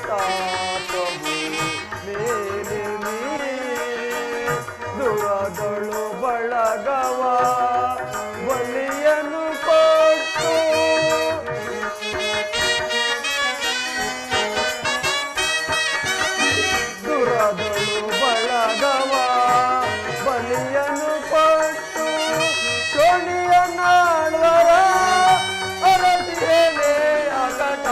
ಪ್ರತಾಪವು ಮೇಲೆ ಮೀರಿ ದುರಗಳು ಬಳಗವ ಬಲಿಯನ್ನು ಕೊಟ್ಟು ದುರಗಳು ಬಳಗವ ಬಲಿಯನ್ನು ಕೊಟ್ಟು ಶೋಣಿಯ ನಾಳ್ವರ ಅರಸಿಯೇ ಅಕಟ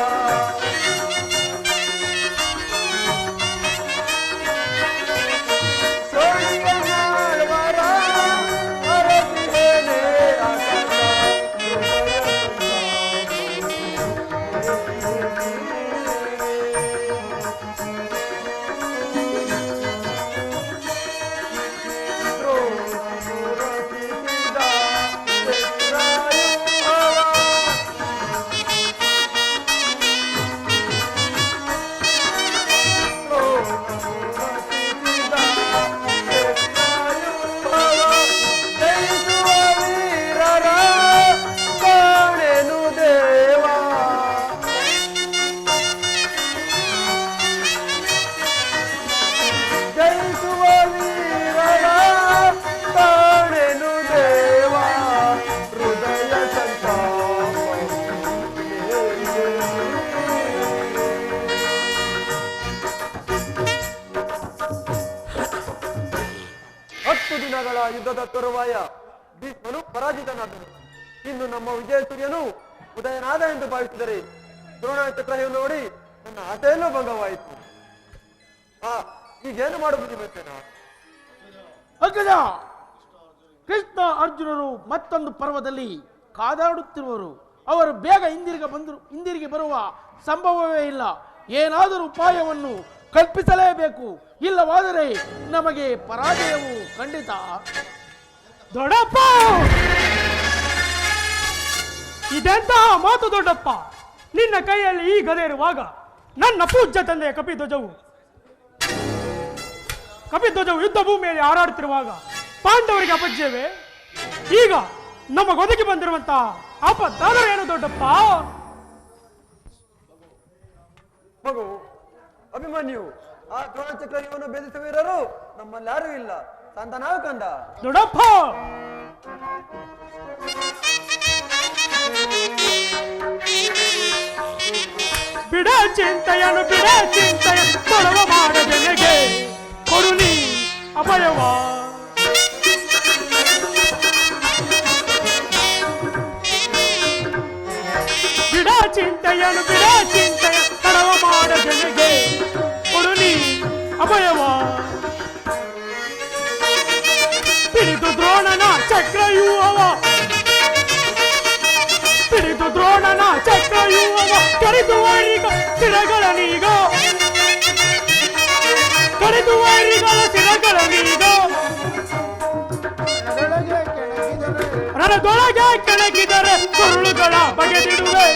ಯುದ್ಧದ ತರುವಾಯ ಭೀಷ್ಮನು ಪರಾಜಿತನಾದನು. ಇನ್ನು ನಮ್ಮ ವಿಜಯ ಸೂರ್ಯನು ಉದಯನಾದ ಎಂದು ಭಾವಿಸಿದರೆ ದ್ರೋಣಾಚಕ್ರವನ್ನು ನೋಡಿ ನನ್ನ ಆಸೆಯಲ್ಲೂ ಭಂಗವಾಯಿತು. ಈಗೇನು ಮಾಡುವುದು ಭೀಮಸೇನ? ಅಗ್ಗಜ, ಕೃಷ್ಣ ಅರ್ಜುನರು ಮತ್ತೊಂದು ಪರ್ವದಲ್ಲಿ ಕಾದಾಡುತ್ತಿರುವರು. ಅವರು ಬೇಗ ಹಿಂದಿರುಗಿ ಬರುವ ಸಂಭವವೇ ಇಲ್ಲ. ಏನಾದರೂ ಉಪಾಯವನ್ನು ಕಲ್ಪಿಸಲೇಬೇಕು, ಇಲ್ಲವಾದರೆ ನಮಗೆ ಪರಾಜಯವು ಖಂಡಿತ. ದೊಡ್ಡಪ್ಪ, ಇದೆಂತಹ ಮಾತು ದೊಡ್ಡಪ್ಪ? ನಿನ್ನ ಕೈಯಲ್ಲಿ ಈ ಗದೆ ಇರುವಾಗ ನನ್ನ ಪೂಜ್ಯ ತಂದೆಯ ಕಪಿಧ್ವಜವು ಯುದ್ಧ ಭೂಮಿಯಲ್ಲಿ ಹಾರಾಡುತ್ತಿರುವಾಗ ಪಾಂಡವರಿಗೆ ಅಪಜಯವೇ? ಈಗ ನಮಗೊದಗಿ ಬಂದಿರುವಂತಹ ಆಪತ್ತಾದರೂ ಏನು ದೊಡ್ಡಪ್ಪ? ಮಗು ಅಭಿಮನ್ಯು, ಆ ದ್ರೋಣಚಕ್ರವನ್ನು ಭೇದಿಸುವವರು ನಮ್ಮಲ್ಲಿ ಯಾರೂ ಇಲ್ಲ. ಸಂತನಾವು ಕಂದ ದೊಡ್ಡಪ್ಪ. ಬಿಡ ಚಿಂತೆಯನು ಕೊಡವ ಮಾಡದೆನಗೆ ಕೊಡು ನೀ ಅಭಯವ. ಬಿಡ ಚಿಂತೆಯನು ಕಡವ ಮಾಡದೆನಗೆ ಕೊಡು ನೀ ಅಭಯವ. ಪಿಡಿದು ದ್ರೋಣನ ಚಕ್ರವ್ಯೂಹವ ಕರೆದು ವೈರಿಗಳ ಶಿರಗಳನೀಗ ರಣದೊಳಗೆ ಕೆಣಕಿದರೆ ಸುರುಳುಗಳ ಬಗೆದಿಡುವೆ.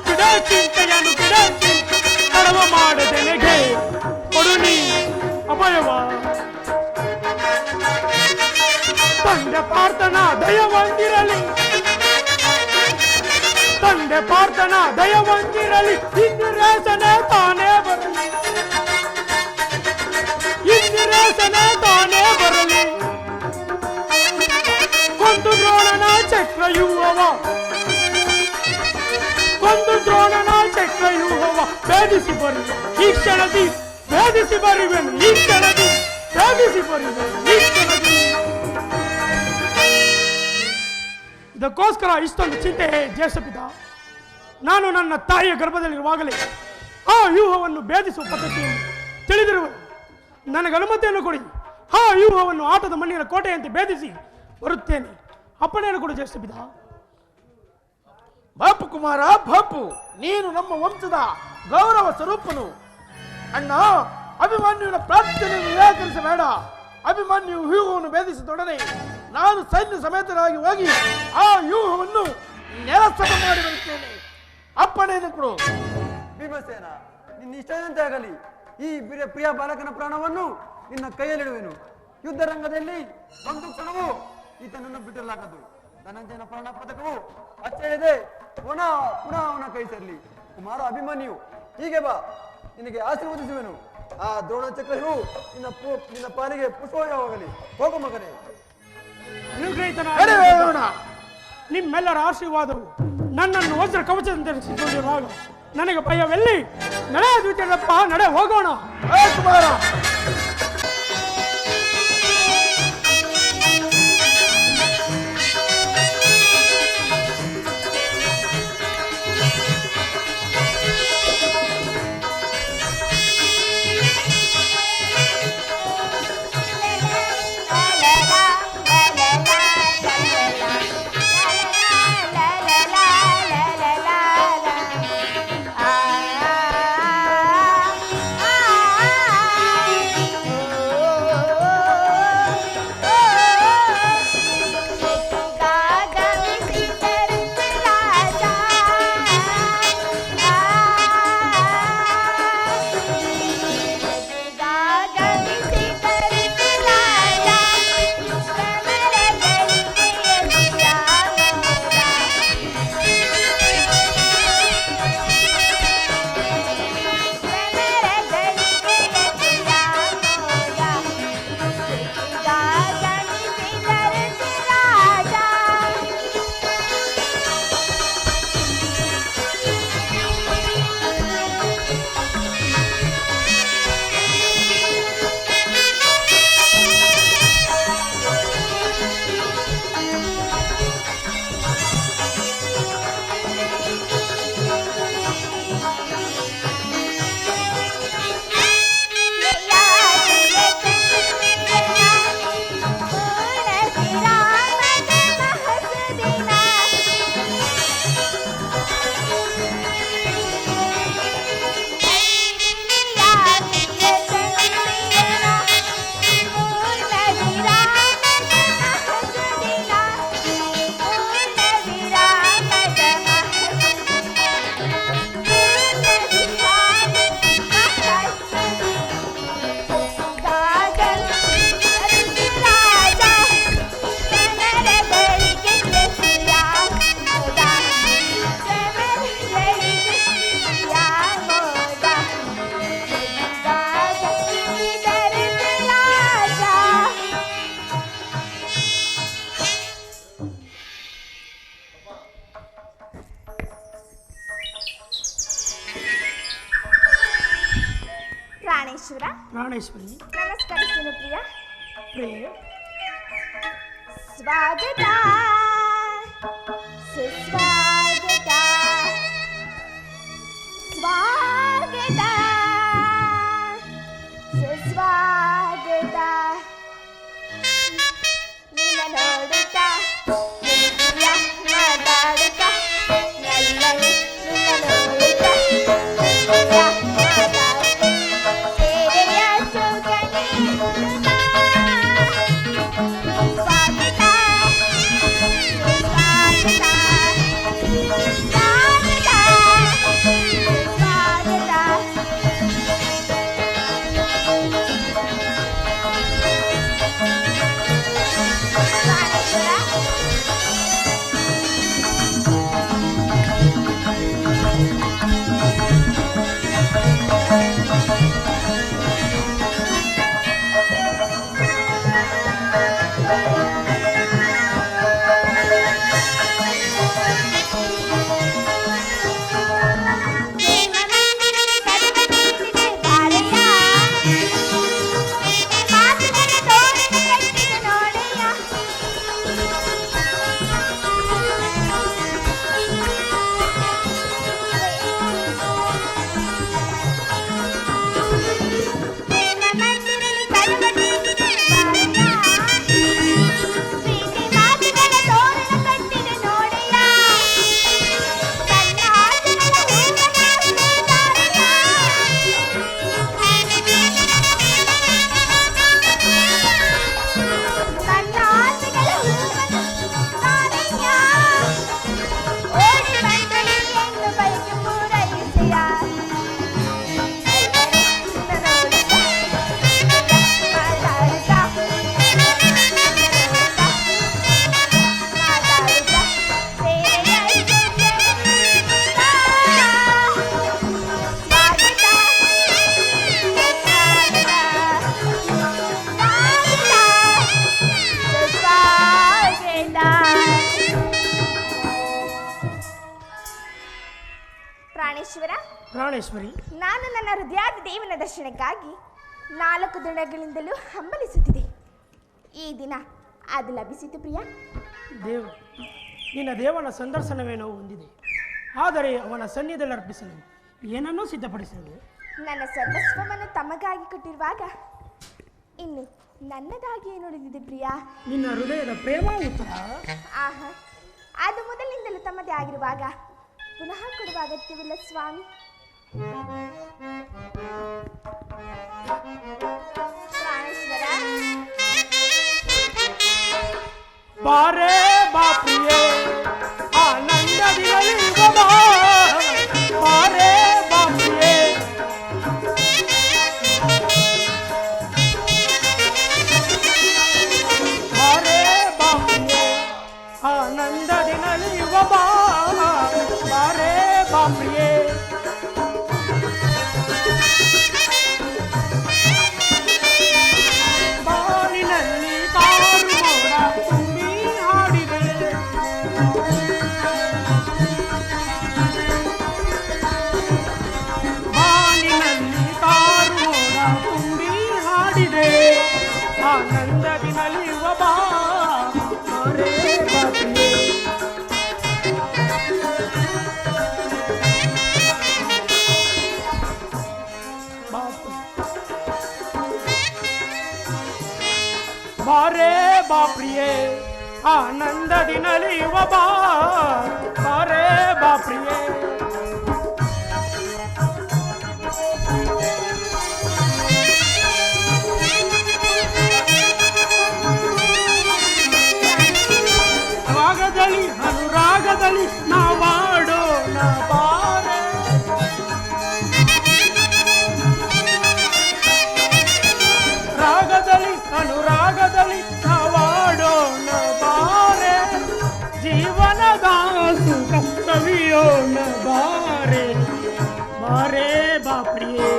ಬಿಡ ಚಿಂತೆಯನ್ನು ಕಡವ ಮಾಡದೆನಗೆ ಕೊಡು ನೀ ಅಭಯವ. ತಂದೆ ಪಾರ್ಥನ ದಯವಂದಿರಲಿ ಇಂದಿರೇಸನೆ ತಾನೇ ಬರಲಿ. ಕೊಂದು ದ್ರೋಣನ ಚಕ್ರವ್ಯೂಹವ ಭೇದಿಸಿ ಬರುವೆ. ಈ ಕ್ಷಣದಿ ಭೇದಿಸಿ ಬರುವೆನು. ಇದಕ್ಕೋಸ್ಕರ ಇಷ್ಟೊಂದು ಚಿಂತೆ ಜ್ಯೇಷ್ಠಪಿತ. ನಾನು ನನ್ನ ತಾಯಿಯ ಗರ್ಭದಲ್ಲಿರುವಾಗಲೇ ಆ ವ್ಯೂಹವನ್ನು ಭೇದಿಸುವ ಪದ್ಧತಿಯನ್ನು ತಿಳಿದಿರುವೆ. ನನಗೆ ಅನುಮತಿಯನ್ನು ಕೊಡಿ. ಆ ವ್ಯೂಹವನ್ನು ಆಟದ ಮಣ್ಣಿನ ಕೋಟೆಯಂತೆ ಭೇದಿಸಿ ಬರುತ್ತೇನೆ. ಅಪ್ಪಣೆಯನ್ನು ಕೊಡು ಜ್ಯೇಷ್ಠಪಿತ. ಬಾಪು ಕುಮಾರ, ಬಾಪು, ನೀನು ನಮ್ಮ ವಂಶದ ಗೌರವ ಸ್ವರೂಪನು. ಅಣ್ಣ, ಅಭಿಮನ್ಯುವಿನ ಪ್ರಾರ್ಥನೆ ನಿರಾಕರಿಸಬೇಡ. ಅಭಿಮನ್ಯು ವ್ಯೂಹವನ್ನು ಭೇದಿಸಿದೊಡನೆ ನಾನು ಸೈನ್ಯ ಸಮೇತರಾಗಿ ಹೋಗಿ ಆ ವ್ಯೂಹವನ್ನು ನೆಲಸಮ ಮಾಡಿ ಬರುತ್ತೇನೆ. ಅಪ್ಪಣೆಯನ್ನು ಕೊಡು. ಭೀಮಸೇನ, ನಿನ್ನ ಇಷ್ಟದಂತೆ ಆಗಲಿ. ಈ ಪ್ರಿಯ ಬಾಲಕನ ಪ್ರಾಣವನ್ನು ನಿನ್ನ ಕೈಯಲ್ಲಿಡುವೆನು. ಯುದ್ಧ ರಂಗದಲ್ಲಿ ಒಂದು ಕ್ಷಣವೂ ಈತನನ್ನು ಬಿಟ್ಟಿರಲಾಗದು. ಧನಂಜಯನ ಪ್ರಾಣ ಪದಕವು ಅಚ್ಚಳಿದೆ ಪುನಃ ಪುನಃ ಅವನ ಕೈ ಸೇರಲಿ. ಕುಮಾರ ಅಭಿಮನ್ಯು, ಹೀಗೆ ಬಾ, ನಿನಗೆ ಆಶೀರ್ವದಿಸುವೆನು. ಆ ದ್ರೋಣ ಚಕ್ರವು ನಿನ್ನ ಪಾಲಿಗೆ ಪುಷ್ಪವಾಗಲಿ. ಹೋಗು ಮಗನೇ. ಅನುಗ್ರಹಿತನಾದ ನಿಮ್ಮೆಲ್ಲರ ಆಶೀರ್ವಾದವು ನನ್ನನ್ನು ವಜ್ರ ಕವಚದಂತೆ ರಕ್ಷಿಸಿಕೊಂಡಿರುವಾಗ ನನಗೆ ಭಯವೆಲ್ಲಿ? ನಡೆ ದ್ವಿತೀಯಪ್ಪ, ನಡೆ ಹೋಗೋಣ. ಕುಮಾರ ಪ್ರಾಣೇಶ್ವರಿ, ನಮಸ್ಕರಿಸುತ್ತೇನೆ ಪ್ರಿಯ. ಪ್ರಿಯ, ಸ್ವಾಗತ ಸುಸ್ವಾಗತ ಸ್ವಾಗತ ಸುಸ್ವಾಗತ. ನಿನ್ನ ನೋಡುತ್ತಾ ಪ್ರಿಯ ಮಾತಾಡುತ್ತಾ ನಲ್ಲನೆ ನಿನ್ನ ನೋಡುತ್ತಾ ಪ್ರಿಯ ಮಾತಾಡುತ್ತಾ ಸೇರೆಯ ಸುಖನೇ ಸ್ವಾಗತ ಪ್ರಾಣೇಶ್ವರ, ಪ್ರಾಣೇಶ್ವರಿ, ನಾನು ನನ್ನ ಹೃದಯಾದ ದೇವನ ದರ್ಶನಕ್ಕಾಗಿ 4 ದಿನಗಳಿಂದಲೂ ಹಂಬಲಿಸುತ್ತಿದೆ. ಈ ದಿನ ಅದು ಲಭಿಸಿತು ಪ್ರಿಯ. ನಿನ್ನ ದೇವನ ಸಂದರ್ಶನವೇನೋ ಹೊಂದಿದೆ, ಆದರೆ ಅವನ ಸನ್ನಿಧಿಯಲ್ಲಿ ಅರ್ಪಿಸಲು ಏನನ್ನೂ ಸಿದ್ಧಪಡಿಸಲು ನನ್ನ ಸರ್ವಸ್ವವನ್ನು ತಮಗಾಗಿ ಕೊಟ್ಟಿರುವಾಗ ಇನ್ನು ನನ್ನದಾಗಿ ಏನು ಉಳಿದಿದೆ ಪ್ರಿಯ? ನಿನ್ನ ಹೃದಯದ ಪ್ರೇಮ ಉತ್ತರ. ಆಹಾ, ಅದು ಮೊದಲಿನಿಂದಲೂ ತಮ್ಮದೇ ಆಗಿರುವಾಗ ಪುನಃ ಕೊಡುವ ಅಗತ್ಯವಿಲ್ಲ ಸ್ವಾಮಿ. ಪ್ರಾಣೇಶ್ವರ, ಬಾರೇ ಬಾಪ್ರಿಯೇ ಆನಂದದಿರಲಿ ಬಾಬಾ, ಬಾರೇ ಬಾಪ್ರಿಯೇ ಬಾರೇ ಬಾಪ್ರಿಯೇ ಆನಂದದಿರಲಿ ಬಾಬಾ, ಬಾರೇ ಬಾಪ್ರಿಯೇ ಬಾನಿನಲ್ಲಿ ಕಾರು ಮೋಡ ತುಂಬಿ ಹಾಡಿದೆ, ಬಾನಿನಲ್ಲಿ ಕಾರು ಮೋಡ ತುಂಬಿ ಹಾಡಿದೆ, ಆನಂದದಿ ನಲಿಯುವ ಬಾ ಬಾರೇ ಬಾಪ್ರಿಯೇ. ಬಾರೇ ಬಾಪ್ರಿಯೇ ಆನಂದದಿ ನಲಿಯುವ ಬಾ ಬಾರೇ ಬಾಪ್ರಿಯೇ. ರಾಗದಲ್ಲಿ ಅನುರಾಗದಲ್ಲಿ ನಾವಾಡೋಣ ಬಾರೇ, ರಾಗದಲ್ಲಿ ಅನುರಾಗದಲ್ಲಿ ನಾವಾಡೋಣ ಬಾರೆ, ಜೀವನದ ಸುಖ ಸವಿಯೋಣ ಬಾರೆ, ಬಾರೇ ಬಾಪ್ರಿಯೇ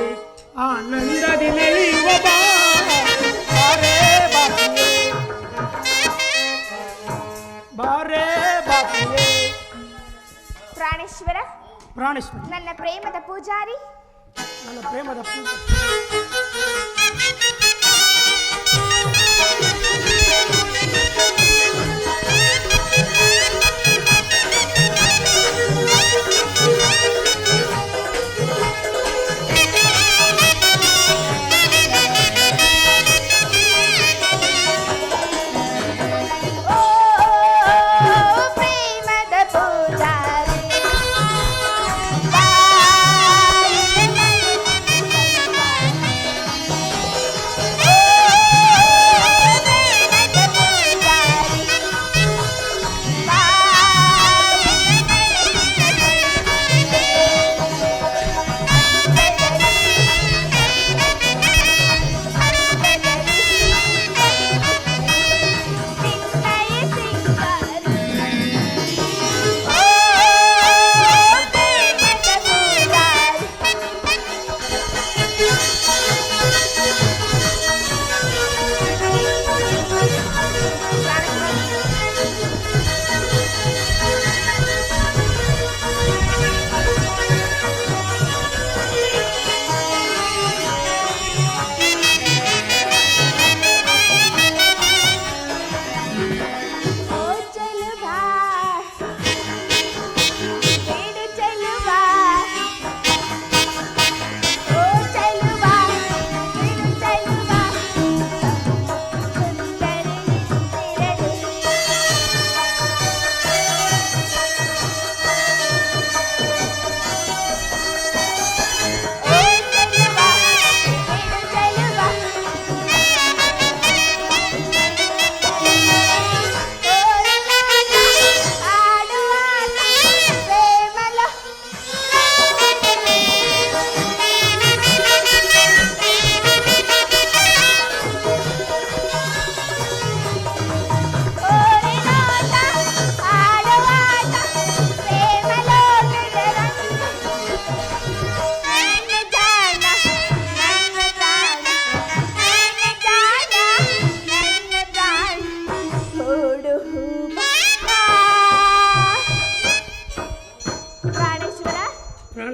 ಆನಂದದಿ ನಲಿಯುವ ಬಾ ಬಾರೇ ಬಾಪ್ರಿಯೇ, ಬಾರೇ ಬಾಪ್ರಿಯೇ. ಪ್ರಾಣೇಶ್ವರ, ಪ್ರಾಣೇಶ್ವರಿ, ನನ್ನ ಪ್ರೇಮದ ಪೂಜಾರಿ, ನನ್ನ ಪ್ರೇಮದ ಪೂಜೆ. ಪ್ರೇಮದ ಪೂಜಾರಿ,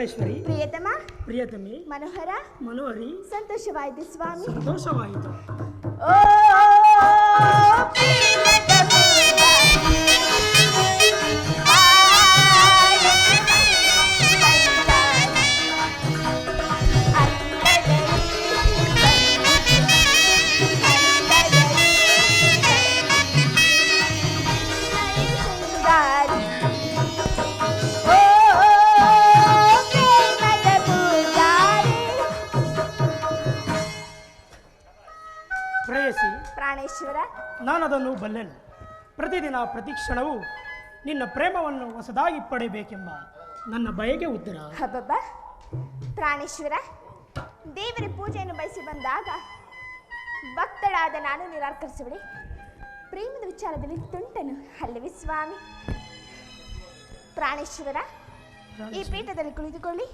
ಪ್ರಾಣೇಶ್ವರಿ, ಪ್ರಿಯತಮ, ಪ್ರಿಯತಮೆ, ಮನೋಹರ, ಮನೋಹರಿ, ಸಂತೋಷವಾಯಿತು ಸ್ವಾಮಿ. ಸಂತೋಷವಾಯಿತು. ಓ ಪ್ರಿಯದ ಪೂಜ, ಪ್ರೇಯಸಿ, ಪ್ರಾಣೇಶ್ವರ, ನಾನದನ್ನು ಬಲ್ಲೆನು. ಪ್ರತಿದಿನ ಪ್ರತಿ ಕ್ಷಣವೂ ನಿನ್ನ ಪ್ರೇಮವನ್ನು ಹೊಸದಾಗಿ ಪಡೆಯಬೇಕೆಂಬ ನನ್ನ ಬಯಕೆ ಉತ್ತರ. ಹಬ್ಬಬ್ಬ, ಪ್ರಾಣೇಶ್ವರ, ದೇವರ ಪೂಜೆಯನ್ನು ಬಯಸಿ ಬಂದಾಗ ಭಕ್ತಳಾದ ನಾನು ನಿರಾಕರಿಸುವಳೆ. ಪ್ರೇಮದ ವಿಚಾರದಲ್ಲಿ ತುಂಟನು ಅಲ್ಲವೇ ಸ್ವಾಮಿ? ಪ್ರಾಣೇಶ್ವರ, ಈ ಪೀಠದಲ್ಲಿ ಕುಳಿತುಕೊಳ್ಳಿ.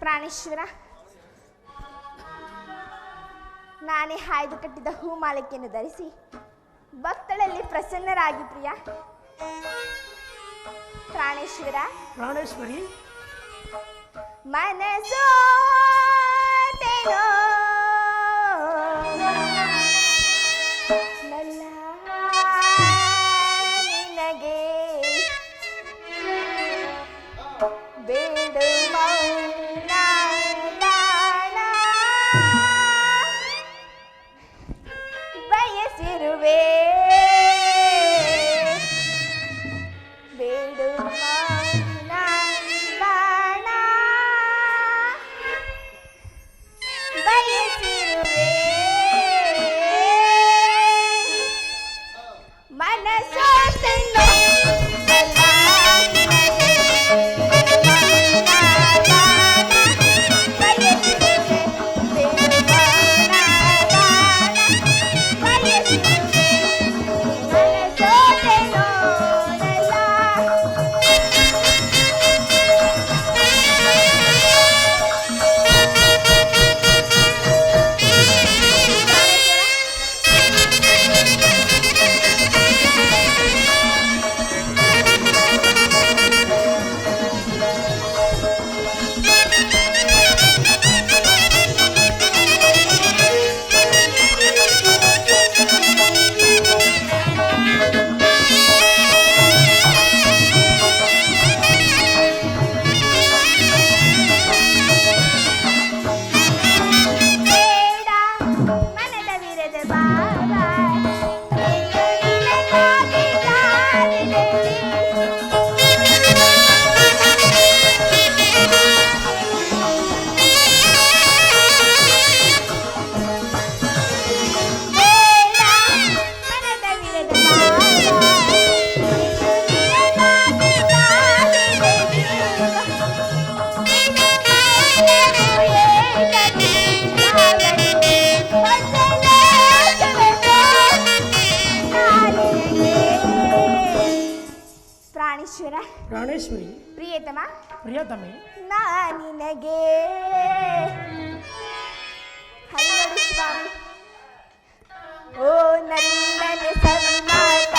ಪ್ರಾಣೇಶ್ವರ, ನಾನೇ ಹಾಯ್ದು ಕಟ್ಟಿದ ಹೂಮಾಲಿಕೆಯನ್ನು ಧರಿಸಿ ಭಕ್ತಳಲ್ಲಿ ಪ್ರಸನ್ನರಾಗಿ ಪ್ರಿಯ. ಪ್ರಾಣೇಶ್ವರ, ಪ್ರಾಣೇಶ್ವರಿ, ಮನಸೋತೆನೋ ನನ್ನ ನಿನಗೆ ಬೇಡು ಮೌನ ದಾನ ಬಯಸಿರುವೆ, ಬೇಡು ಮೌನ ಬಾಣ ಬಯಸಿರುವೆ, ಮನಸೋತೆನೋ ಪ್ರಾಣೇಶ್ವರಿ, ಪ್ರಿಯತಮ, ಪ್ರಿಯತಮೆ, ನಿನಗೆ ಹಲ್ಲಡಿ ಸ್ವಾಮಿ. ಓ ನಂದನ ಸನ್ಮಾತ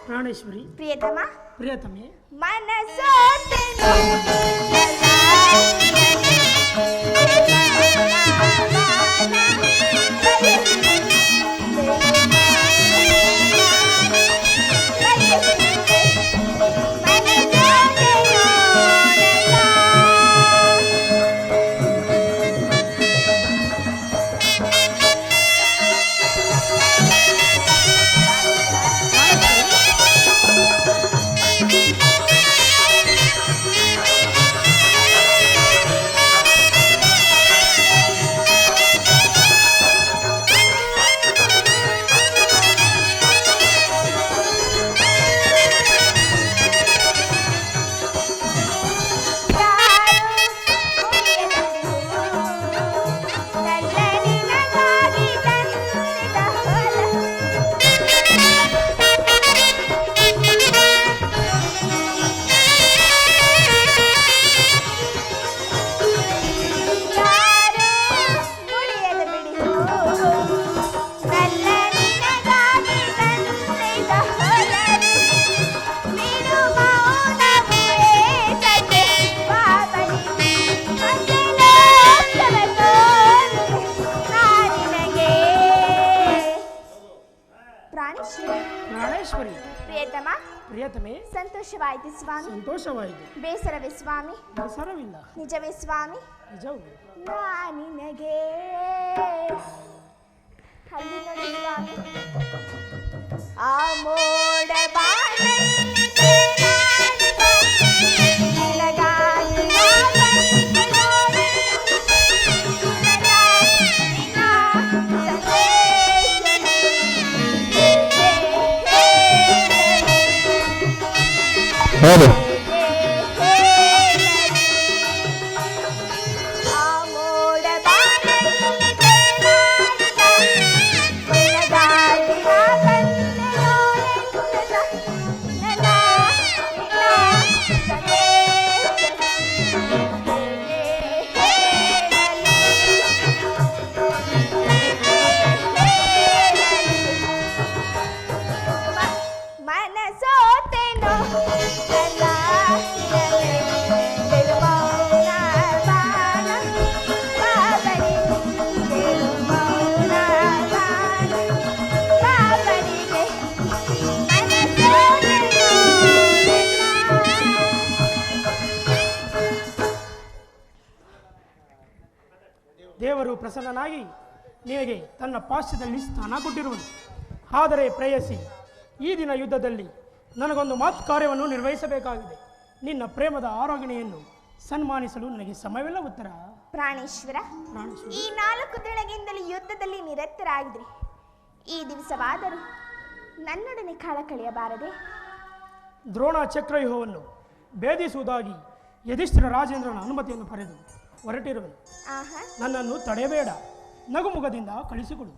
ಪ್ರಾಣೇಶ್ವರಿ, ಪ್ರಿಯತಮ, ಪ್ರಿಯತಮೆ, ಮನಸೋತೆನೋ ಪ್ರಾಣೇಶ್ವರಿ. ಪ್ರಾಣೇಶ್ವರಿ. ಪ್ರಿಯತಮ. ಪ್ರಿಯತಮೆ. ಸಂತೋಷವಾಯಿತು ಸ್ವಾಮಿ. ಸಂತೋಷವಾಯಿತು. ಬೇಸರವೇ ಸ್ವಾಮಿ. ಬೇಸರವಿಲ್ಲ. ನಿಜವೇ ಸ್ವಾಮಿ. ನಿಜವು. ನಿನಗೆ ಅಲ್ಲಿ ನೋಡಿ ಸ್ವಾಮಿ ಆ ಮೋಡ ಬಾಣಲ್ಲಿ ನಿನಗಾಗಿ ನಾ ಬಂದೆ ನೋಡಿ. ನಿನ್ನ ಹೌದು ದೇವರು ಪ್ರಸನ್ನನಾಗಿ ನಿನಗೆ ತನ್ನ ಪಾಶ್ಯದಲ್ಲಿ ಸ್ಥಾನ ಕೊಟ್ಟಿರುವನು. ಆದರೆ ಪ್ರೇಯಸಿ, ಈ ದಿನ ಯುದ್ಧದಲ್ಲಿ ನನಗೊಂದು ಮಾತು ಕಾರ್ಯವನ್ನು ನಿರ್ವಹಿಸಬೇಕಾಗಿದೆ. ನಿನ್ನ ಪ್ರೇಮದ ಆರೋಗ್ಯನೆಯನ್ನು ಸನ್ಮಾನಿಸಲು ನನಗೆ ಸಮಯವಿಲ್ಲ. ಉತ್ತರ. ಪ್ರಾಣೇಶ್ವರ, ಈ 4 ದಿನಗಳಿಂದಲೂ ಯುದ್ಧದಲ್ಲಿ ನಿರತರಾಗಿದ್ರಿ. ಈ ದಿವಸವಾದರೂ ನನ್ನೊಡನೆ ಕಾಲ ಕಳೆಯಬಾರದೆ? ದ್ರೋಣ ಚಕ್ರವ್ಯೂಹವನ್ನು ಭೇದಿಸುವುದಾಗಿ ಯಧಿಷ್ಠಿರ ರಾಜೇಂದ್ರನ ಅನುಮತಿಯನ್ನು ಪಡೆದು ಹೊರಟಿರುವನು. ನನ್ನನ್ನು ತಡೆಯಬೇಡ, ನಗುಮುಖದಿಂದ ಕಳಿಸಿಕೊಡು.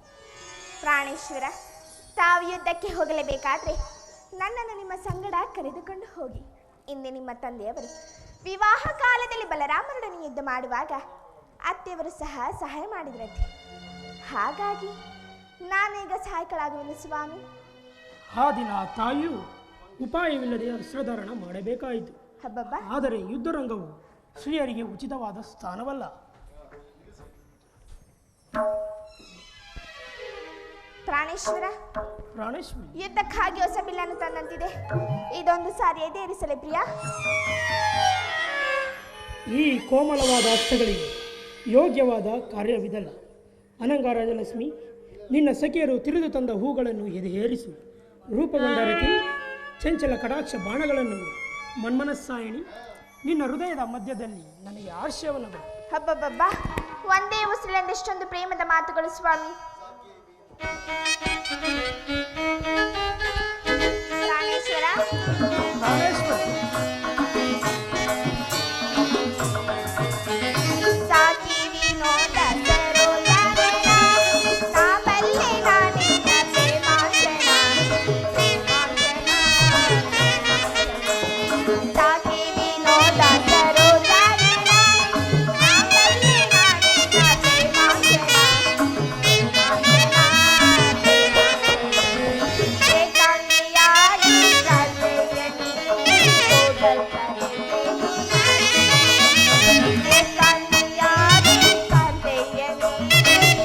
ಪ್ರಾಣೇಶ್ವರ, ತಾವು ಯುದ್ಧಕ್ಕೆ ಹೋಗಲೇಬೇಕಾದ್ರೆ ನನ್ನನ್ನು ನಿಮ್ಮ ಸಂಗಡ ಕರೆದುಕೊಂಡು ಹೋಗಿ. ಇಂದು ನಿಮ್ಮ ತಂದೆಯವರು ವಿವಾಹ ಕಾಲದಲ್ಲಿ ಬಲರಾಮನೊಡನೆ ಯುದ್ಧ ಮಾಡುವಾಗ ಅತ್ತೆಯವರು ಸಹ ಸಹಾಯ ಮಾಡಿದ್ರಂತೆ. ಹಾಗಾಗಿ ನಾನೀಗ ಸಹಾಯಕಳಾಗುವೆನು ಸ್ವಾಮಿ. ಆ ದಿನ ತಾಯಿಯು ಉಪಾಯವಿಲ್ಲದೆ ಅಸ್ತ್ರಧಾರಣ ಮಾಡಬೇಕಾಯಿತು. ಆದರೆ ಯುದ್ಧರಂಗವು ಸ್ತ್ರೀಯರಿಗೆ ಉಚಿತವಾದ ಸ್ಥಾನವಲ್ಲ. ಪ್ರಾಣೇಶ್ವರ, ಯುದ್ಧಕ್ಕಾಗಿ ಹೊಸ ಬಿಲ್ಲನ್ನು ತಂದಂತಿದೆ. ಇದೊಂದು ಸಾರಿ ಎದೇರಿಸಲೇ ಪ್ರಿಯ? ಈ ಕೋಮಲವಾದ ಅರ್ಥಗಳಿಗೆ ಯೋಗ್ಯವಾದ ಕಾರ್ಯವಿದಲ್ಲ. ಅನಂಗಾರಾಜಲಕ್ಷ್ಮಿ, ನಿನ್ನ ಸಖಿಯರು ತಿರಿದು ತಂದ ಹೂಗಳನ್ನು ಎದೆಯೇರಿಸು. ರೂಪಗೊಂಡ ರತಿ ಚಂಚಲ ಕಟಾಕ್ಷ ಬಾಣಗಳನ್ನು ಮನ್ಮನಸ್ಸಾಯಣಿ, ನಿನ್ನ ಹೃದಯದ ಮಧ್ಯದಲ್ಲಿ ನನಗೆ ಆಶಯವನ್ನು ಕೊಡು. ಹಬ್ಬಬ್ಬಬ್ಬ, ಒಂದೇ ಉಸಿರಿನಷ್ಟೊಂದು ಪ್ರೇಮದ ಮಾತುಗಳು ಸ್ವಾಮಿ. ಪ್ರಾಣೇಶ್ವರ, ಸಾಕಿ ವಿನೋದ ಸರೋಜಾರಣ, ಸಾಬಲ್ಲೆ ನಾನಿನ್ನ ಪ್ರೇಮಾಂಜನ, ಸಾಕಿ ವಿನೋದ ಸರೋಜಾರಣ, ಸಾಬಲ್ಲೆ ನಾನಿನ್ನ ಪ್ರೇಮಾಂಜನ, ಏಕಾಂಗಿಯಾಗಿ ಕಥೆಯಲ್ಲಿ ಹೋಗಲ್ಪದೆ, ಏಕಾಂಗಿಯಾಗಿ ಕಥೆಯಲ್ಲಿ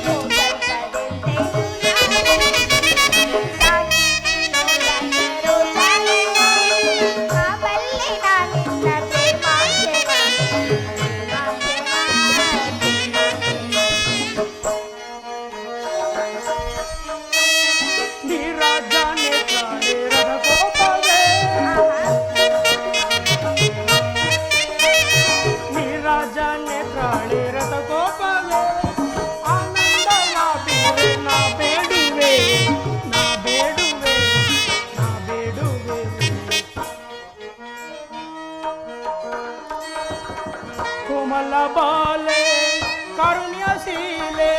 ಹೋಗಲ್ಪದೆ, ಸಾಕಿ ವಿನೋದ ಸರೋಜಾರಣ, ಸಾಬಲ್ಲೆ ನಾನಿನ್ನ ಪ್ರೇಮಾಂಜನ, ಕೋಮಲ ಬಾಲೆ ಕಾರುಣ್ಯಶೀಲೆ,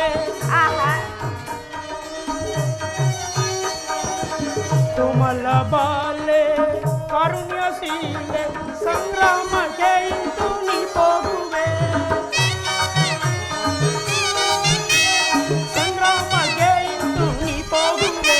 ಕೋಮಲ ಬಾಲೆ ಕಾರುಣ್ಯಶೀಲೆ, ಸಂಗ್ರಾಮಕ್ಕೆ ಇಂದು ನೀ ಹೋಗುವೆ, ಸಂಗ್ರಾಮಕ್ಕೆ ಇಂದು ನೀ ಹೋಗುವೆ.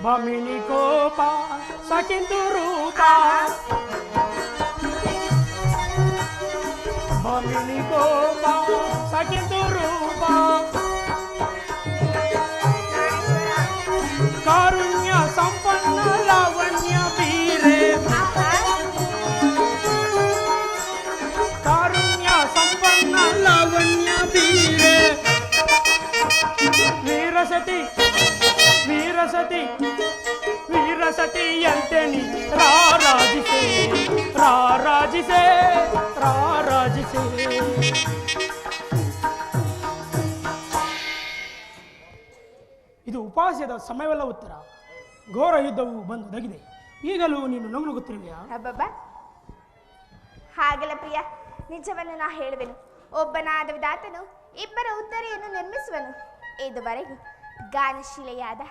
ಬಮಿನಿ ಕೋಪ ಸಖಿಂದು ರೂಪ ಬಮಿನಿ ಕೋಪ ಸಖಿಂದು ರೂಪ ಕಾರುಣ್ಯ ಸಂಪನ್ನ ಲಾವಣ್ಯ ಬೀರೆ ಕಾರುಣ್ಯ ಸಂಪನ್ನ ಲಾವಣ್ಯ ಬೀರೆ ವೀರಸತಿ ವೀರಸತಿ ವೀರಸತಿಯಂತೆ ನೀ ರಾರಾಜಿಸೆ ರಾರಾಜಿಸೆ ರಾರಾಜಿಸೆ. ಇದು ಉಪಾಸ್ಯದ ಸಮಯವಲ್ಲ ಉತ್ತರ. ಘೋರ ಯುದ್ಧವು ಬಂದು ದಗಿದೆ. ಈಗಲೂ ನೀನು ನಗುತ್ತಿರುವೆಯಾ? ಅಬ್ಬಬ್ಬ, ಹಾಗಲ್ಲ ಪ್ರಿಯ, ನಿಜವನ್ನು ನಾ ಹೇಳುವೆನು. ಒಬ್ಬನಾದ ವಿಧಾತನು ಇಬ್ಬರ ಉತ್ತರೆಯನ್ನು ನಿರ್ಮಿಸುವನು. ಇದುವರೆಗೂ ಗಾನಶೀಲೆಯಾದ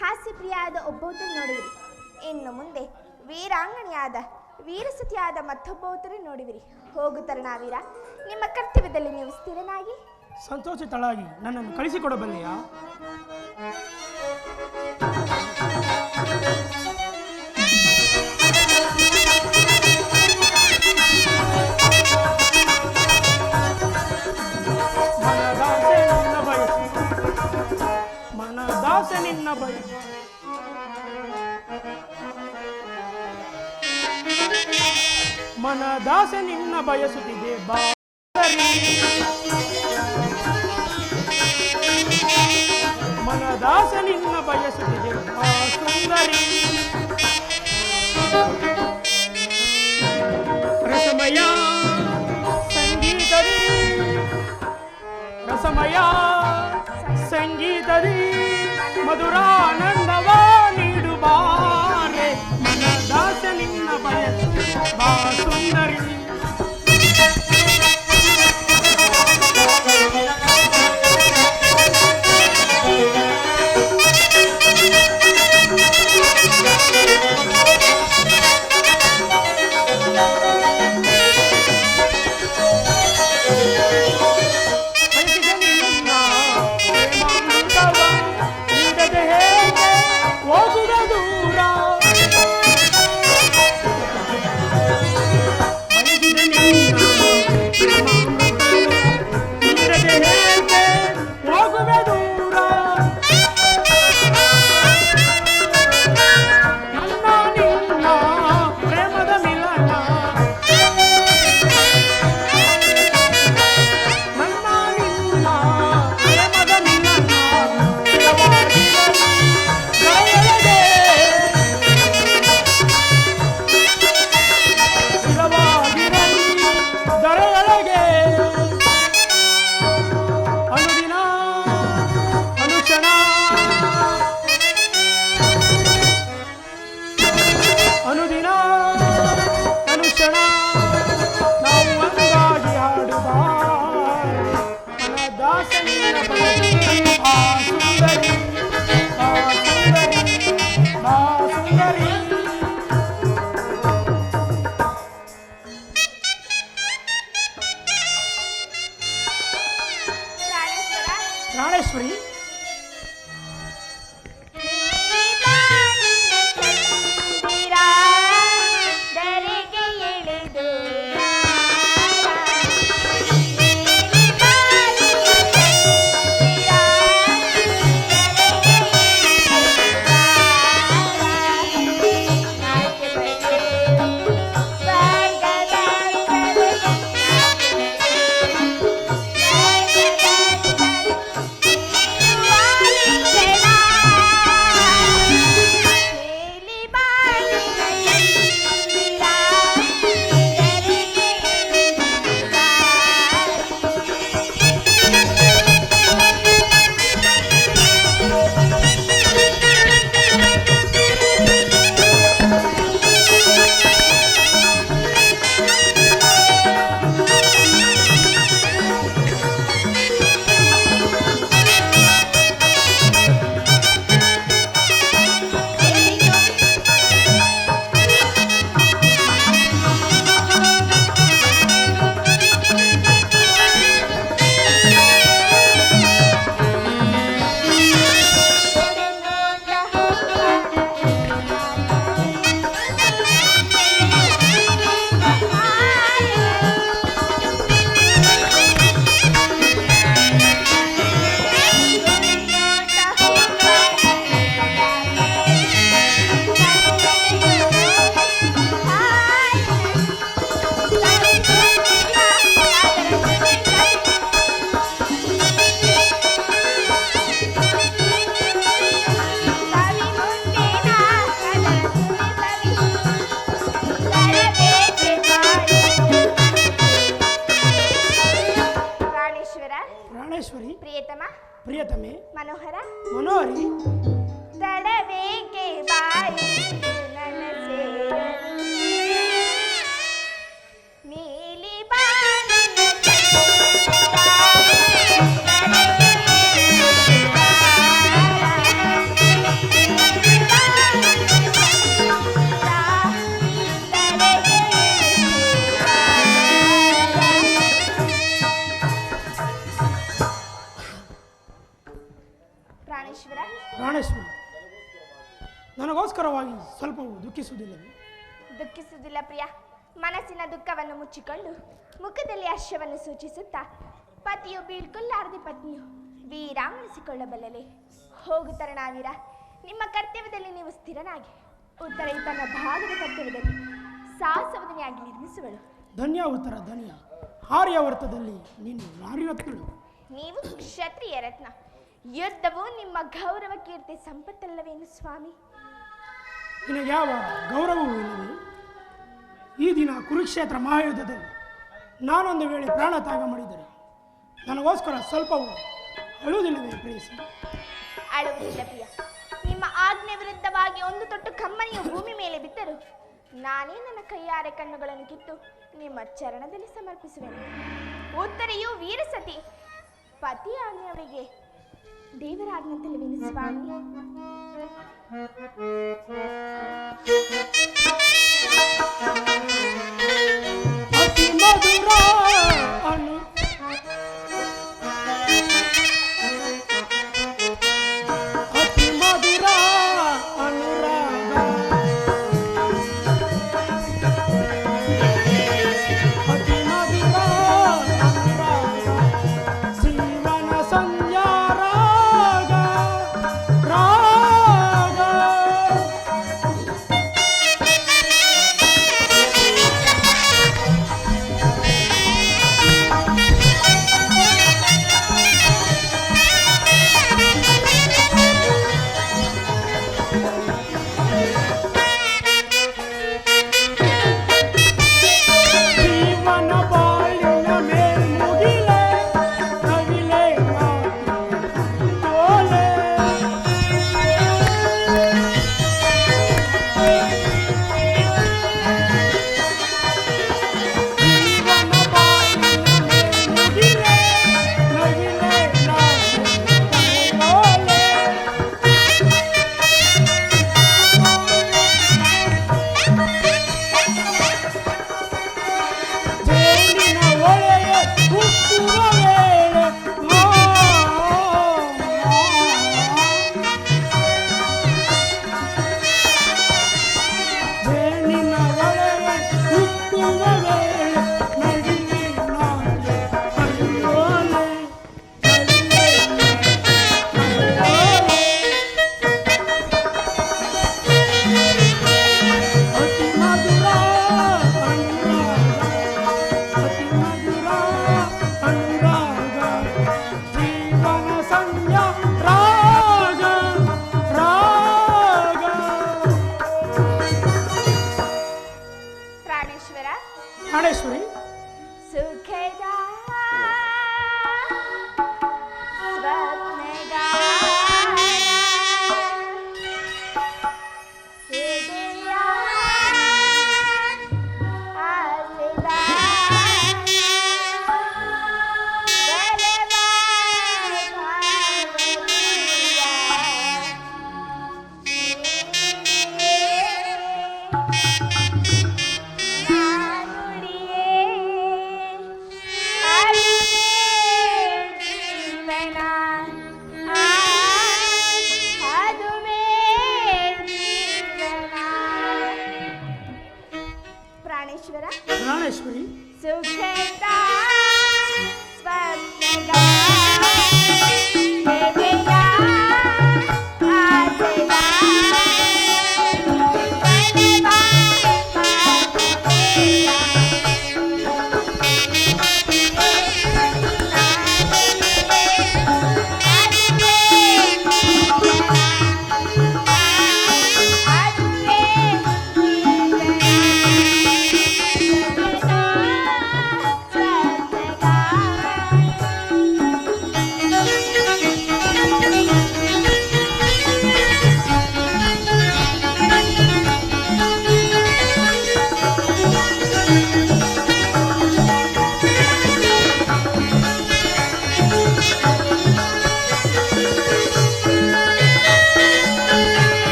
ಹಾಸ್ಯಪ್ರಿಯಾದ ಒಬ್ಬೊತ್ತರು ನೋಡುವಿರಿ. ಇನ್ನು ಮುಂದೆ ವೀರಾಂಗಣಿಯಾದ ವೀರಸತಿಯಾದ ಮತ್ತೊಬ್ಬ ಉತ್ತರೆ ನೋಡುವಿರಿ. ಹೋಗು ತರುಣಾವೀರ, ನಿಮ್ಮ ಕರ್ತವ್ಯದಲ್ಲಿ ನೀವು ಸ್ಥಿರನಾಗಿ ಸಂತೋಷಿತಳಾಗಿ ನನ್ನನ್ನು ಕಳಿಸಿಕೊಡಬಲ್ಲೆಯಾ? ಮನದಾಸೆ ನಿನ್ನ ಬಯಸಿ ಮನದಾಸೆ ನಿನ್ನ ಬಯಸುತ್ತಿದೆ ಬಾರಿ ಮನದಾಸೆ ನಿನ್ನ ಬಯಸುತ್ತಿದೆ ಬಾ ಸುಂದರಿ. ರಸಮಯ ಸಂಗೀತದಿ ರಸಮಯ ಸಂಗೀತದಿ ಮಧುರಾನಂದವ ನೀಡುಬಾರೆ. ಮನದಾಸೆ ನಿನ್ನ ಬಯಸು ಬಾ ಸುಂದರಿ. ಬಯಸಿದೆ ನಿನ್ನ ಪ್ರೇಮಾಮೃತವ ನೀಡದೆ ಹೇಗೆ ಮನೋಹರಿ, ತಡಬೇಕೆ ಬಾಯಿ ನನ್ನ ಸೇರಲು ನೀಲಿ ಬಾನಿನ ಪ್ರಾಣೇಶ್ವರ, ಪ್ರಾಣೇಶ್ವರಿ, ನನಗೋಸ್ಕರವಾಗಿ ಸ್ವಲ್ಪವೂ ದುಃಖಿಸುವುದಿಲ್ಲವೇ? ದುಃಖಿಸುವುದಿಲ್ಲ ಪ್ರಿಯ. ಮನಸ್ಸಿನ ದುಃಖವನ್ನು ಮುಚ್ಚಿಕೊಂಡು ಮುಖದಲ್ಲಿ ಹರ್ಷವನ್ನು ಸೂಚಿಸುತ್ತಾ ಪತಿಯು ಬೀಳ್ಕೊಳ್ಳಾರದೆ ಪತ್ನಿಯು ವೀರಾಮನಿಸಿಕೊಳ್ಳಬಲ್ಲಲೆ. ಹೋಗು ತರಣಾವೀರ, ನಿಮ್ಮ ಕರ್ತವ್ಯದಲ್ಲಿ ನೀವು ಸ್ಥಿರನಾಗಿ ಉತ್ತರೆಯು ತನ್ನ ಭಾಗದ ಕರ್ತವ್ಯದಲ್ಲಿ ಸಾಹಸವದನೆಯಾಗಿ ನಿರ್ಮಿಸುವಳು. ಧನ್ಯ ಉತ್ತರ, ಧನ್ಯ. ಆರ್ಯವರ್ತದಲ್ಲಿ ನೀನು ನಾರಿರತ್ನಳು, ನೀವು ಕ್ಷತ್ರಿಯ ರತ್ನ. ಯುದ್ಧವು ನಿಮ್ಮ ಗೌರವ ಕೀರ್ತಿ ಸಂಪತ್ತಲ್ಲವೇನು ಸ್ವಾಮಿ? ನಿನಗೆ ಯಾವ ಗೌರವವೂ ಇಲ್ಲವೇ? ಈ ದಿನ ಕುರುಕ್ಷೇತ್ರ ಮಹಾಯುದ್ಧದಲ್ಲಿ ನಾನೊಂದು ವೇಳೆ ಪ್ರಾಣ ತ್ಯಾಗ ಮಾಡಿದರೆ ನನಗೋಸ್ಕರ ಸ್ವಲ್ಪವೂ ಅಳುವುದಿಲ್ಲವೇ ಪ್ರೇಯಸಿ? ಅಳುವುದಿಲ್ಲ ಪ್ರಿಯ. ನಿಮ್ಮ ಆಜ್ಞೆ ವಿರುದ್ಧವಾಗಿ ಒಂದು ತೊಟ್ಟು ಕಮ್ಮನಿಯು ಭೂಮಿ ಮೇಲೆ ಬಿದ್ದರು ನಾನೇ ನನ್ನ ಕೈಯಾರೆ ಕಣ್ಣುಗಳನ್ನು ಕಿತ್ತು ನಿಮ್ಮ ಚರಣದಲ್ಲಿ ಸಮರ್ಪಿಸುವೆನು. ಉತ್ತರೆಯು ವೀರಸತಿ, ಪತಿ ಆಜ್ಞೆಯವರಿಗೆ ದೇವರಾಜ್ಞಂತಲ್ಲವೇನು ಸ್ವಾಮಿ? ಅತಿ ಮಧುರ ಅನು ಅತಿ ಮಧುರ ಅನುರಾಗ, ಅತಿ ಮಧುರ ಅನುರಾಗ, ಜೀವನ ಸಂಜಾರಾಗ ರಾಗ.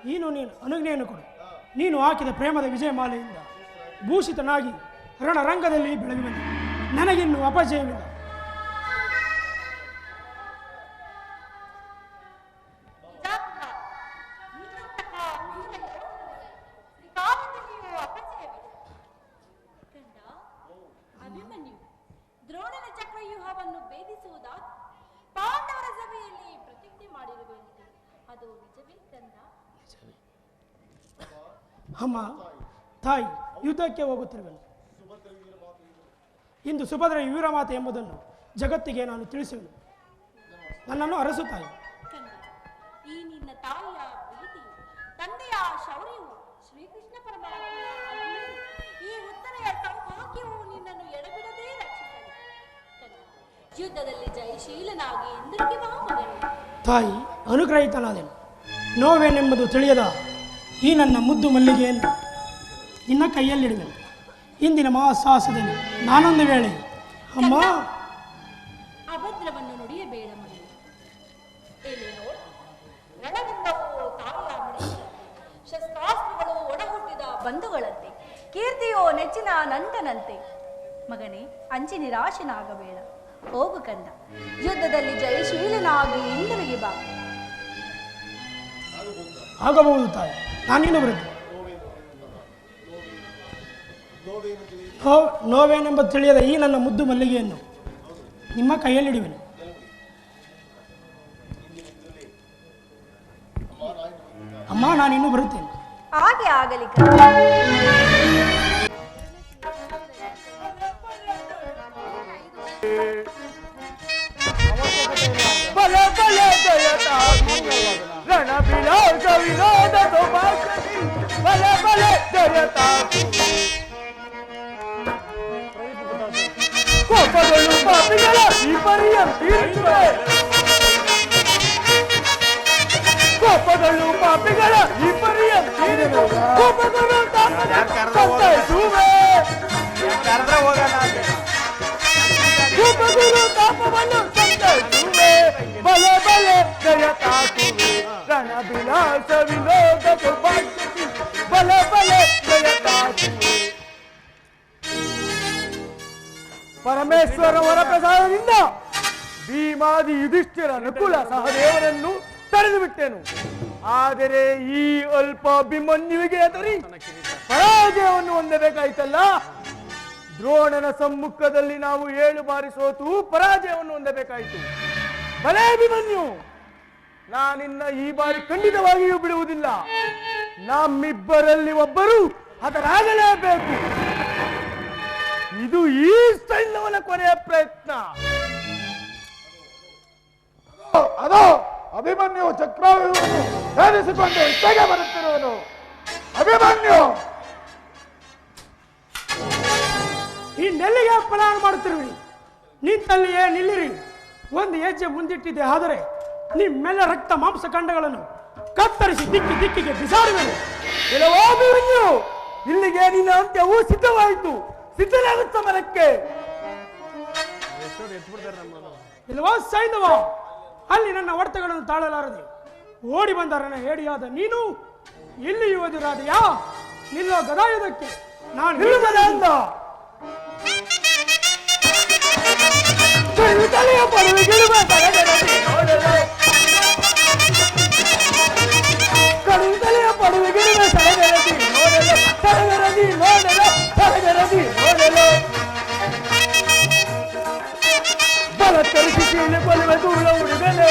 ನೀನು ಅನುಜ್ಞೆಯನ್ನು ಕೊಡು. ನೀನು ಹಾಕಿದ ಪ್ರೇಮದ ವಿಜಯಮಾಲೆಯಿಂದ ಭೂಷಿತನಾಗಿ ರಣರಂಗದಲ್ಲಿ ಬೆಳಗುವೆನು. ನನಗಿನ್ನು ಅಪಜಯವಿಲ್ಲ. ಅಭಿಮನ್ಯು ದ್ರೋಣನ ಚಕ್ರವ್ಯೂಹವನ್ನು ಭೇದಿಸುವುದಾಗಿ ಪಾಂಡವರ ಸಭೆಯಲ್ಲಿ ಪ್ರತಿಜ್ಞೆ ಮಾಡಿರುವಂತೆ ಅದು ನಿಜವೇ ಕಂದ? ಅಮ್ಮ ತಾಯಿ, ಯುದ್ಧಕ್ಕೆ ಹೋಗುತ್ತಿರುವೆನು. ಇಂದು ಸುಭದ್ರ ವೀರಮಾತೆ ಎಂಬುದನ್ನು ಜಗತ್ತಿಗೆ ನಾನು ತಿಳಿಸುವೆನು. ನನ್ನನ್ನು ಅರಸು ತಾಯಿ. ಕಂದ, ಈ ನಿನ್ನ ತಾಯಿಯ ಪ್ರೀತಿಯು ತಂದೆಯ ಶೌರ್ಯವು ಶ್ರೀಕೃಷ್ಣ ಪರಮಾತ್ಮನ ಅಭಿಮನ್ಯು ಈ ಉತ್ತರೆಯ ಸೌಭಾಗ್ಯವು ನಿನ್ನನ್ನು ಎಡಬಿಡದೆ ರಕ್ಷಿಸಲಿ. ಕಂದ, ಯುದ್ಧದಲ್ಲಿ ಜಯಶೀಲನಾಗಿ ಹಿಂದಿರುಗಿ ಬಾ ಮಗನೇ. ತಾಯಿ, ಅನುಗ್ರಹಿತನಾದೆನು. ನೋವೇನೆಂಬುದು ತಿಳಿಯದ ಈ ನನ್ನ ಮುದ್ದು ಮಲ್ಲಿಗೆಯನ್ನು ನಿನ್ನ ಕೈಯಲ್ಲಿಡುವೆನು. ಇಂದಿನ ಮಹಾಸಾಹಸದಲ್ಲಿ ನಾನೊಂದು ವೇಳೆ ಅಮ್ಮ ಅಭದ್ರವನ್ನು ನುಡಿಯಬೇಡ ಮಗನೇ. ಇಲ್ಲಿ ನೋಡು, ರಣರಂಗವು ತಾಯಿಯ ಮಡಿಲಂತೆ, ಶಸ್ತ್ರಾಸ್ತ್ರಗಳು ಒಡಹುಟ್ಟಿದ ಬಂಧುಗಳಂತೆ, ಕೀರ್ತಿಯೋ ನೆಚ್ಚಿನ ನಂಟನಂತೆ. ಮಗನೇ, ಅಂಚಿ ನಿರಾಶನಾಗಬೇಡ. ಹೋಗು ಕಂದ, ಯುದ್ಧದಲ್ಲಿ ಜಯಶೀಲನಾಗಿ ಹಿಂದಿರುಗಿ ಬಾ. ಆಗಬಹುದು ತಾಯಿ, ನಾನೇನು ಬರುತ್ತೆ. ನೋವೇನೆಂಬ ತಿಳಿಯದ ಈ ನನ್ನ ಮುದ್ದು ಮಲ್ಲಿಗೆಯನ್ನು ನಿಮ್ಮ ಕೈಯಲ್ಲಿಡುವೆನು. ಅಮ್ಮ, ನಾನಿನ್ನೂ ಬರುತ್ತೇನೆ. ಹಾಗೆ ಆಗಲಿ ಕಂದ. ಬಲ ಬಲ ಜಯತ ರಣ ವಿಲಾಸ ವಿನೋದ ಸೌಭಾಗ್ಯದಿ ಬಲ ಬಲ ಜಯತ ಕೋಪಗಳು ಪಾಪಿಗಳ ಈ ಪರಿಯ ತೀರಿಸುವೆ. ಕೋಪಗಳು ಪಾಪಿಗಳ ಈ ಪರಿಯ ತೀರಿಸುವೆ. ಕೋಪಗಳು ಸಂತೈಸುವೆ. ಕೋಪಗಳು ತಾಪವನ್ನು ಸಂತೈಸುವೆ. ಬಲ ಬಲ ಜಯತಾಕುವೆ ರಣ ವಿಲಾಸ ವಿನೋದ ಸೌಭಾಗ್ಯದಿ ಬಲ ಬಲ ಜಯತಾಕುವೆ. ಪರಮೇಶ್ವರ ವರಪ್ರಸಾದದಿಂದ ಭೀಮಾದಿ ಯುಧಿಷ್ಠಿರ ನಕುಲ ಸಹದೇವರನ್ನು ತಡೆದು ಬಿಟ್ಟೆನು. ಆದರೆ ಈ ಅಲ್ಪ ಅಭಿಮನ್ಯುವಿಗೆ ಎದುರಿ ಪರಾಜಯವನ್ನು ಹೊಂದಬೇಕಾಯ್ತಲ್ಲ. ದ್ರೋಣನ ಸಮ್ಮುಖದಲ್ಲಿ ನಾವು 7 ಬಾರಿ ಸೋತು ಪರಾಜಯವನ್ನು ಹೊಂದಬೇಕಾಯಿತು. ಬಲೇ ಅಭಿಮನ್ಯು, ನಾನಿನ್ನ ಈ ಬಾರಿ ಖಂಡಿತವಾಗಿಯೂ ಬಿಡುವುದಿಲ್ಲ. ನಮ್ಮಿಬ್ಬರಲ್ಲಿ ಒಬ್ಬರು ಅದರಾಗಲೇಬೇಕು. ಇದು ಈ ಸೈನ್ಯವನ ಕೊನೆಯ ಪ್ರಯತ್ನ. ಅದೋ ಅಭಿಮನ್ಯು ಚಕ್ರವ್ಯೂಹವನ್ನು ಧರಿಸಿಕೊಂಡು ಇತ್ತೆಗೆ ಬರುತ್ತಿರುವನು. ಅಭಿಮನ್ಯು, ಇನ್ನೆಲ್ಲಿಗೆ ಪ್ರಯಾಣ ಮಾಡುತ್ತಿರುವಿರಿ? ನಿಂತಲ್ಲಿಯೇ ನಿಲ್ಲಿರಿ. ಒಂದು ಹೆಜ್ಜೆ ಮುಂದಿಟ್ಟಿದೆ, ಆದರೆ ನಿಮ್ಮೆಲ್ಲ ರಕ್ತ ಮಾಂಸ ಖಂಡಗಳನ್ನು ಕತ್ತರಿಸಿ ದಿಕ್ಕಿ ದಿಕ್ಕಿಗೆ ಬಿಸಾಡುವೆನು. ಕೆಲವೋ ಅಭಿಮನ್ಯು, ಇಲ್ಲಿಗೆ ನಿನ್ನ ಅಂತ್ಯವು ಸಿದ್ಧವಾಯಿತು. ಸಿದ್ಧನಾಗುತ್ತ ಮರಕ್ಕೆ ಇಲ್ವಾ ಸೈಂಧವ, ಅಲ್ಲಿ ನನ್ನ ಹೊಡೆತಗಳನ್ನು ತಾಳಲಾರದೆ ಓಡಿ ಬಂದ ನನ್ನ ಹೇಡಿಯಾದ ನೀನು ಇಲ್ಲಿಯೂ ಎದುರಾದೆಯಾ? ನಿಲ್ಲೋ ಗದಾಯುಧಕ್ಕೆ ನಾನು ನಿಲ್ಲುವುದ ಅಂದ. ತಲೆಯ ಪಡುವಿಗಿಡುವ ತಲೆಗರದಿ ನೋಡಲು, ತಲೆಯ ಪಡುವಿಗಿಡುವ ತಲೆಗರದಿ ನೋಡಲು, ತಲೆಗರದಿ ನೋಡಲು, ತಲೆಗರದಿ ನೋಡಲು. ಬಲತ್ತರಿಸಿ ಕೀಳು ಕೊಲ್ಲುವ ಧೂಳ ಹುಡುಗನೆ,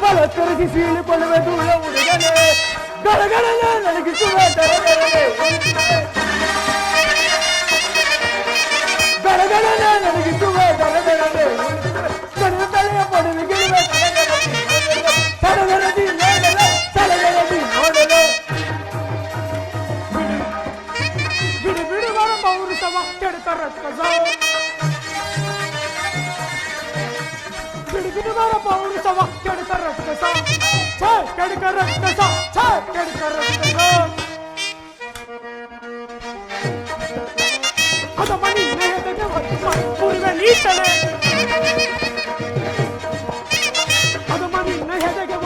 ಬಲತ್ತರಿಸಿ ಸೀಳಿಕೊಳ್ಳುವ ಧೂಳ ಹುಡುಗನೆ, ಗಡಗಡನ ನಡಗಿಸುವ ತಲೆಗರದೆ, ಗಡಗಡನ ನಡಗಿಸುವ ತಲೆಗರದೆ, ತಲೆಯ ಪಡುವಿಗಿಡುವ ತಲೆಗರದಿ ನೋಡಲು, ತಲೆಗರದಿ ನೋಡಲು. ಬಿಡು ಬಿಡು ಬರ ಪೌರುಷವ ಕೆಡುಕ ರಕ್ಕಸ, ಬಿಡು ಬಿಡು ಬರ ಪೌರುಷವ ಕೆಡುಕ ರಕ್ಕಸ, ಛೇ ಕೆಡುಕ ರಕ್ಕಸ, ಛೇ ಕೆಡುಕ ರಕ್ಕಸ. ಅದ ಮನಿ ನೇಹತೆಗೆ ಪೂರ್ವೆ ನೀಚನೆ, ಅದ ಮನಿ ನೇಹತೆಗೆ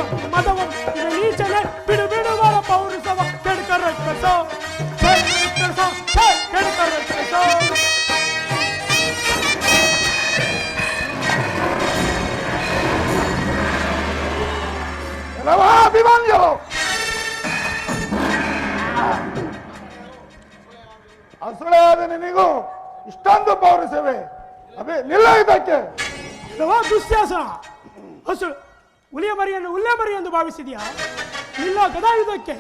ಅಭಿಮನ್ಯು ಅಸುಳೆಯಾದ ನಿನಗೂ ಇಷ್ಟೊಂದು ಪೌರುಷವೇ ನಿಲ್ಲ ಇದಕ್ಕೆ. ಇಲ್ಲವಾ ದುಶ್ಯಾಸನ, ಹಸುಳು ಹುಲಿಯ ಮರಿಯನ್ನು ಹುಲ್ಲೆ ಮರಿ ಎಂದು ಭಾವಿಸಿದೆಯಾ? ಇಲ್ಲ, ಗದಾಯುಧಕ್ಕೆ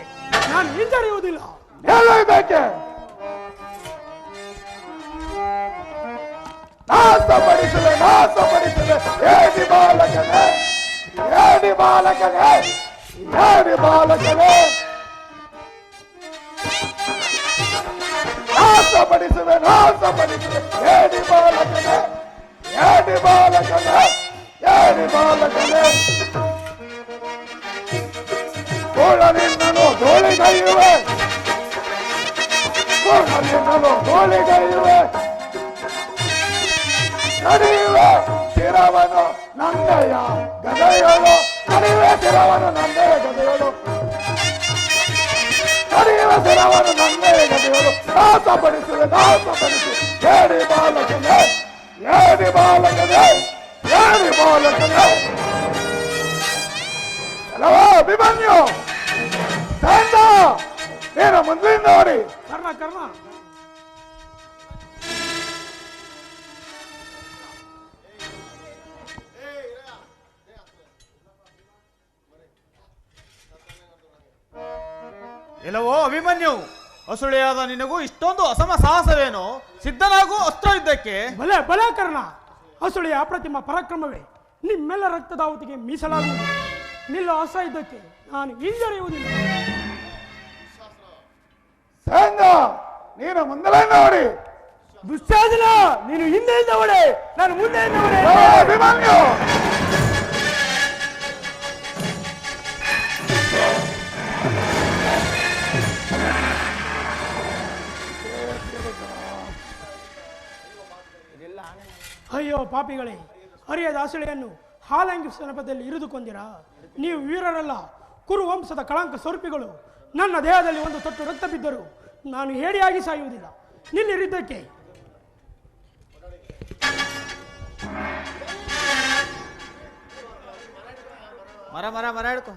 ನಾನು ಹಿಂಜರಿಯುವುದಿಲ್ಲ. ನಿಲ್ಲ ಇದಕ್ಕೆ. ನಾಶಪಡಿಸಲೆ ಏಡಿ ಬಾಲಕನೇ, ಏಡಿ ಬಾಲಕನೇ, ಏಡಿ ಬಾಲಕನೇ, ನಾಶಪಡಿಸುವೆ ಏಡಿ ಬಾಲಕನೇ, ಏಡಿ ಬಾಲಕನೇ, ಏಡಿ ಬಾಲಕನೇ. ನಿನ್ನನು ಧೂಳಿಗೈಯುವೆ, ನಿನ್ನನು ಧೂಳಿಗೈಯುವೆ, ನಡೆಯುವೆ ಶಿರವನು ನಂದೆಯ ಗದೆಯಳು, ನಡೆಯುವೆ ಶಿರವನು ನಂದೆಯ ಗದೆಯಳು, ನಡೆಯುವ ಶಿರವನು ನಂದೆಯ ಗದೆಯಳು. ನಾಶಪಡಿಸುವೆ ಏಡಿ ಬಾಲಕನೇ, ಏಡಿ ಬಾಲಕನೇ, ಏಡಿ ಬಾಲಕನೇ. ಅಲ್ಲವೋ ಅಭಿಮನ್ಯು, ಸಂತ ನೀನು ಮುಂದಿನ ನೋಡಿ. ಕರ್ಣ ಎಲ್ಲವೋ ಅಭಿಮನ್ಯು, ಅಸುಳೆಯಾದ ನಿನಗೂ ಇಷ್ಟೊಂದು ಅಸಮ ಸಾಹಸವೇನು? ಸಿದ್ಧನಾಗೂ ಅಸ್ತ್ರ ಯುದ್ಧಕ್ಕೆ. ಬಲೆ ಕರ್ಣ, ಹಸುಳೆಯ ಅಪ್ರತಿಮ ಪರಾಕ್ರಮವೇ ನಿಮ್ಮೆಲ್ಲ ರಕ್ತದಾವತಿಗೆ ಮೀಸಲಾಗುವುದು. ನಿಲ್ಲ ಅಸಹ್ಯಕ್ಕೆ ನಾನು ಹಿಂಜರಿಯುವುದಿಲ್ಲ. ಸಂಗ ನೀನು ಮುಂದಲೇ ನೋಡಿ. ದುಶ್ಯಾಸನ, ನೀನು ಹಿಂದೆಯಿಂದ ಹೊಡೆ, ನಾನು ಮುಂದೆಯಿಂದ ಹೊಡೆ. ಅಭಿಮನ್ಯು ಅಯ್ಯೋ ಪಾಪಿಗಳೇ, ಹರಿಯದ ಹಸುಳೆಯನ್ನು ಹಾಲಂಗಿ ನೆಪದಲ್ಲಿ ಇರಿದುಕೊಂಡಿರಾ? ನೀವು ವೀರರಲ್ಲ, ಕುರು ವಂಶದ ಕಳಂಕ ಸ್ವರೂಪಿಗಳು. ನನ್ನ ದೇಹದಲ್ಲಿ ಒಂದು ತೊಟ್ಟು ರಕ್ತ ಬಿದ್ದರೂ ನಾನು ಹೇಡಿಯಾಗಿ ಸಾಯುವುದಿಲ್ಲ. ನಿಲ್ಲಿರಿದ್ದಕ್ಕೆ ಮರ ಹಿಡ್ಕೊ.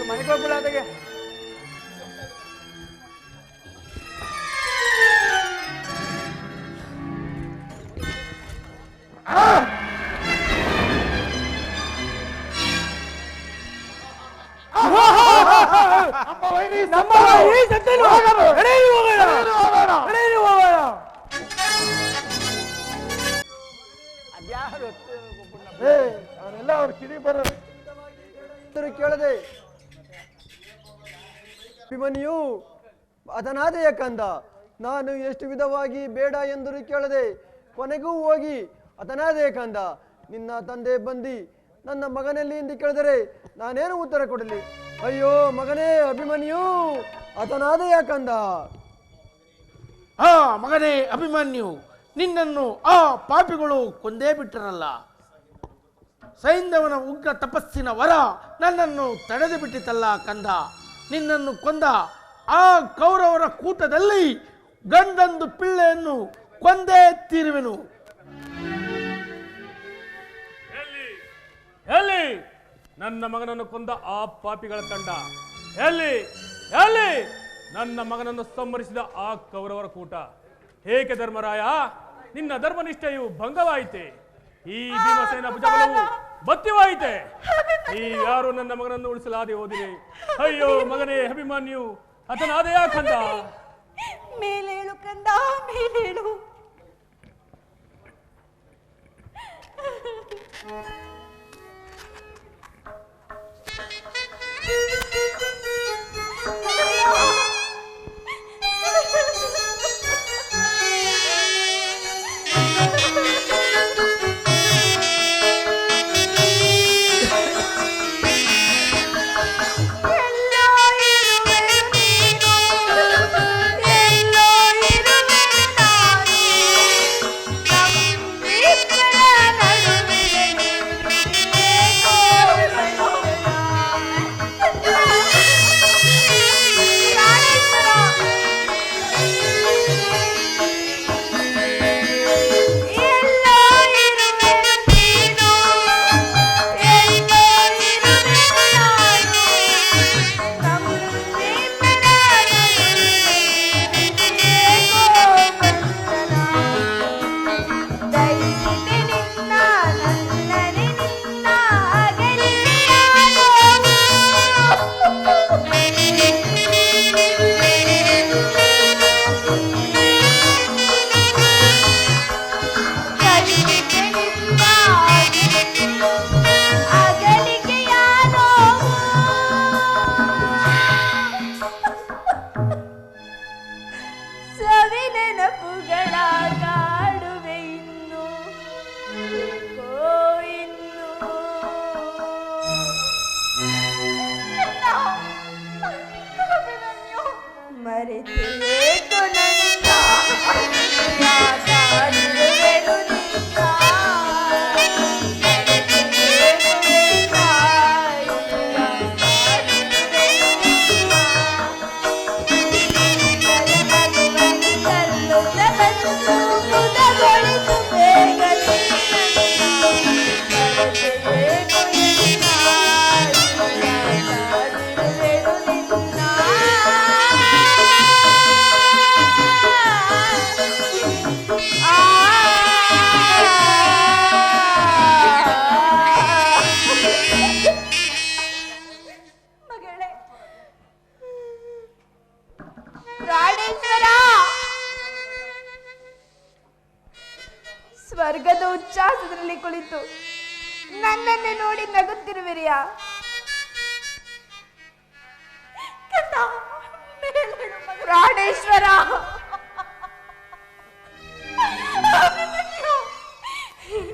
ಮನೆಗೆ ಹೋಗ್ಬಿಡ ಅದಕ್ಕೆ. ಅವರೆಲ್ಲ ಅವ್ರ ಕಿಡಿ ಬರೋದು ಕೇಳದೆ ಅಭಿಮನ್ಯು ಅದನಾದೆಯ ಕಂದ. ನಾನು ಎಷ್ಟು ವಿಧವಾಗಿ ಬೇಡ ಎಂದರೂ ಕೇಳದೆ ಕೊನೆಗೂ ಹೋಗಿ ಅದನಾದೆಯ ಕಂದ. ನಿನ್ನ ತಂದೆ ಬಂದು ನನ್ನ ಮಗನಲ್ಲಿ ಎಂದು ಕೇಳಿದರೆ ನಾನೇನು ಉತ್ತರ ಕೊಡಲಿ? ಅಯ್ಯೋ ಮಗನೇ ಅಭಿಮನ್ಯು, ಅದನಾದೆಯ ಕಂದ. ಮಗನೇ ಅಭಿಮನ್ಯು, ನಿನ್ನನ್ನು ಆ ಪಾಪಿಗಳು ಕೊಂದೇ ಬಿಟ್ಟರಲ್ಲ. ಸೈಂಧವನ ಉಗ್ರ ತಪಸ್ಸಿನ ವರ ನನ್ನನ್ನು ತಡೆದು ಬಿಟ್ಟಿತಲ್ಲ ಕಂದ. ನಿನ್ನನ್ನು ಕೊಂದ ಆ ಕೌರವರ ಕೂಟದಲ್ಲಿ ಗಂಡಂದು ಪಿಳ್ಳೆಯನ್ನು ಕೊಂದೇ ತೀರುವೆನು. ಎಲ್ಲಿ ನನ್ನ ಮಗನನ್ನು ಕೊಂದ ಆ ಪಾಪಿಗಳ ತಂಡ? ಎಲ್ಲಿ ಎಲ್ಲಿ ನನ್ನ ಮಗನನ್ನು ಸಂಹರಿಸಿದ ಆ ಕೌರವರ ಕೂಟ? ಏಕೆ ಧರ್ಮರಾಯ, ನಿನ್ನ ಧರ್ಮನಿಷ್ಠೆಯು ಭಂಗವಾಯಿತೆ. ಈ ಭೀಮಸೇನ ಭುಜಬಲವು ಬತ್ತಿವಾಯಿತೆ. ಯಾರು ನನ್ನ ಮಗನನ್ನು ಉಳಿಸಲಾದೆ ಹೋದಿರಿ. ಅಯ್ಯೋ ಮಗನೇ ಅಭಿಮನ್ಯು, ಆತನಾದೆಯ ಕಂದ. ಮೇಲೇಳು ಕಂದ, ಮೇಲೇಳು. ಸ್ವರ್ಗದ ಉಚ್ಛ್ವಾಸದಲ್ಲಿ ಕುಳಿತು ನನ್ನನ್ನೇ ನೋಡಿ ನಗುತ್ತಿರುವಿರಿಯಾ? ಪ್ರಾಣೇಶ್ವರ,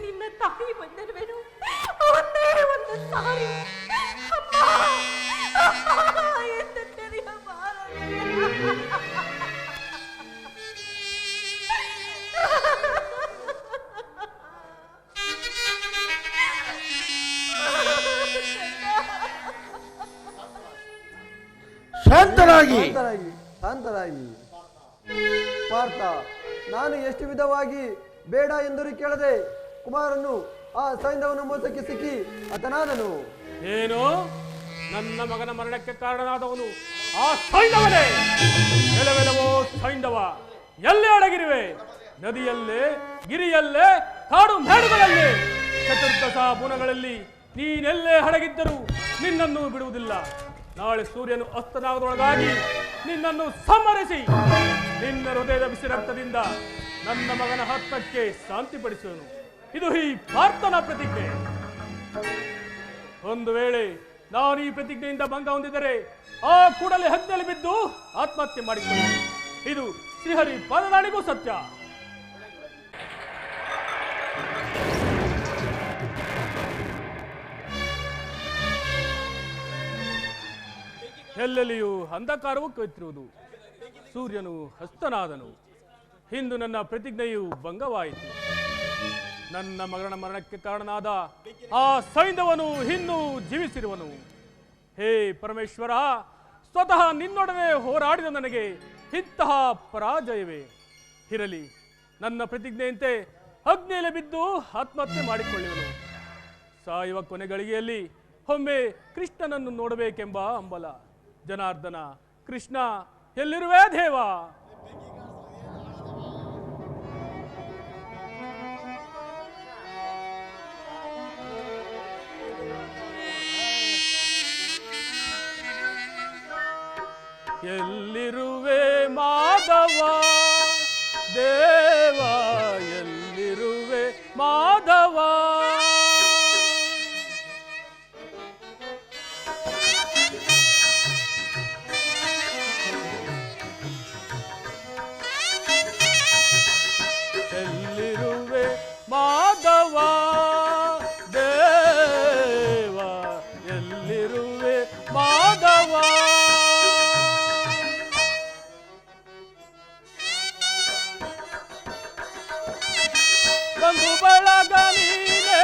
ನಿನ್ನ ತಾಯಿ ಬಂದರುವೆನು ಒಂದೇ ಒಂದು ಸಾರಿ ಎಂದು ಶಾಂತರಾಗಿ ಶಾಂತರಾಗಿ. ಪಾರ್ಥ, ನಾನು ಎಷ್ಟು ವಿಧವಾಗಿ ಬೇಡ ಎಂದರೂ ಕೇಳದೆ ಕುಮಾರನು ಆ ಸೈಂಧವನ ಮೋಸಕ್ಕೆ ಸಿಕ್ಕಿ ಹತನಾದನು. ಏನು? ನನ್ನ ಮಗನ ಮರಣಕ್ಕೆ ಕಾರಣನಾದವನು ಆ ಸೈಂಧವನೇ? ಎಲವೆಲವೋ ಸೈಂಧವ, ಎಲ್ಲೇ ಅಡಗಿರುವೆ? ನದಿಯಲ್ಲೇ, ಗಿರಿಯಲ್ಲೇ, ಕಾಡು ಮೇಡುಗಳಲ್ಲೇ, ಚತುರ್ದಶ ಬುಣಗಳಲ್ಲಿ ನೀನೆಲ್ಲೇ ಅಡಗಿದ್ದರೂ ನಿನ್ನನ್ನು ಬಿಡುವುದಿಲ್ಲ. ನಾಳೆ ಸೂರ್ಯನು ಅಸ್ತನಾಗದೊಳಗಾಗಿ ನಿನ್ನನ್ನು ಸಂಹರಿಸಿ ನಿನ್ನ ಹೃದಯದ ಬಿಸಿ ರಕ್ತದಿಂದ ನನ್ನ ಮಗನ ಹತ್ತಕ್ಕೆ ಶಾಂತಿಪಡಿಸುವನು. ಇದು ಈ ಪಾರ್ಥನ ಪ್ರತಿಜ್ಞೆ. ಒಂದು ವೇಳೆ ನಾನು ಈ ಪ್ರತಿಜ್ಞೆಯಿಂದ ಭಂಗ ಹೊಂದಿದರೆ ಆ ಕೂಡಲೇ ಹದ್ದಲ್ಲಿ ಬಿದ್ದು ಆತ್ಮಹತ್ಯೆ ಮಾಡಿಕೊಳ್ಳಿ. ಇದು ಶ್ರೀಹರಿ ಪಾದದಾಣಿಗೂ ಸತ್ಯ. ಎಲ್ಲೆಲ್ಲಿಯೂ ಅಂಧಕಾರವು ಕವಿತಿರುವುದು. ಸೂರ್ಯನು ಹಸ್ತನಾದನು. ಇಂದು ನನ್ನ ಪ್ರತಿಜ್ಞೆಯು ಭಂಗವಾಯಿತು. ನನ್ನ ಮಗನ ಮರಣಕ್ಕೆ ಕಾರಣನಾದ ಆ ಸೈಂಧವನು ಇನ್ನೂ ಜೀವಿಸಿರುವನು. ಹೇ ಪರಮೇಶ್ವರ, ಸ್ವತಃ ನಿನ್ನೊಡನೆ ಹೋರಾಡಿದ ನನಗೆ ಇಂತಹ ಪರಾಜಯವೇ ಇರಲಿ. ನನ್ನ ಪ್ರತಿಜ್ಞೆಯಂತೆ ಅಗ್ನಿಯಲ್ಲಿ ಬಿದ್ದು ಆತ್ಮಹತ್ಯೆ ಮಾಡಿಕೊಳ್ಳುವನು. ಸಾಯುವ ಕೊನೆಗಳಿಗೆಯಲ್ಲಿ ಒಮ್ಮೆ ಕೃಷ್ಣನನ್ನು ನೋಡಬೇಕೆಂಬ ಹಂಬಲ. ಜನಾರ್ದನ, ಕೃಷ್ಣ, ಎಲ್ಲಿರುವೆ ದೇವ? ಎಲ್ಲಿರುವೆ ಮಾಧವ ದೇವ, ಎಲ್ಲಿರುವೆ ಮಾಧವ? ಎಲ್ಲಿರುವೆ ಮಾಧವ ದೇವ, ಎಲ್ಲಿರುವೆ ಮಾಧವ? ಬಂಧು ಬಳಗ ನೀನೆ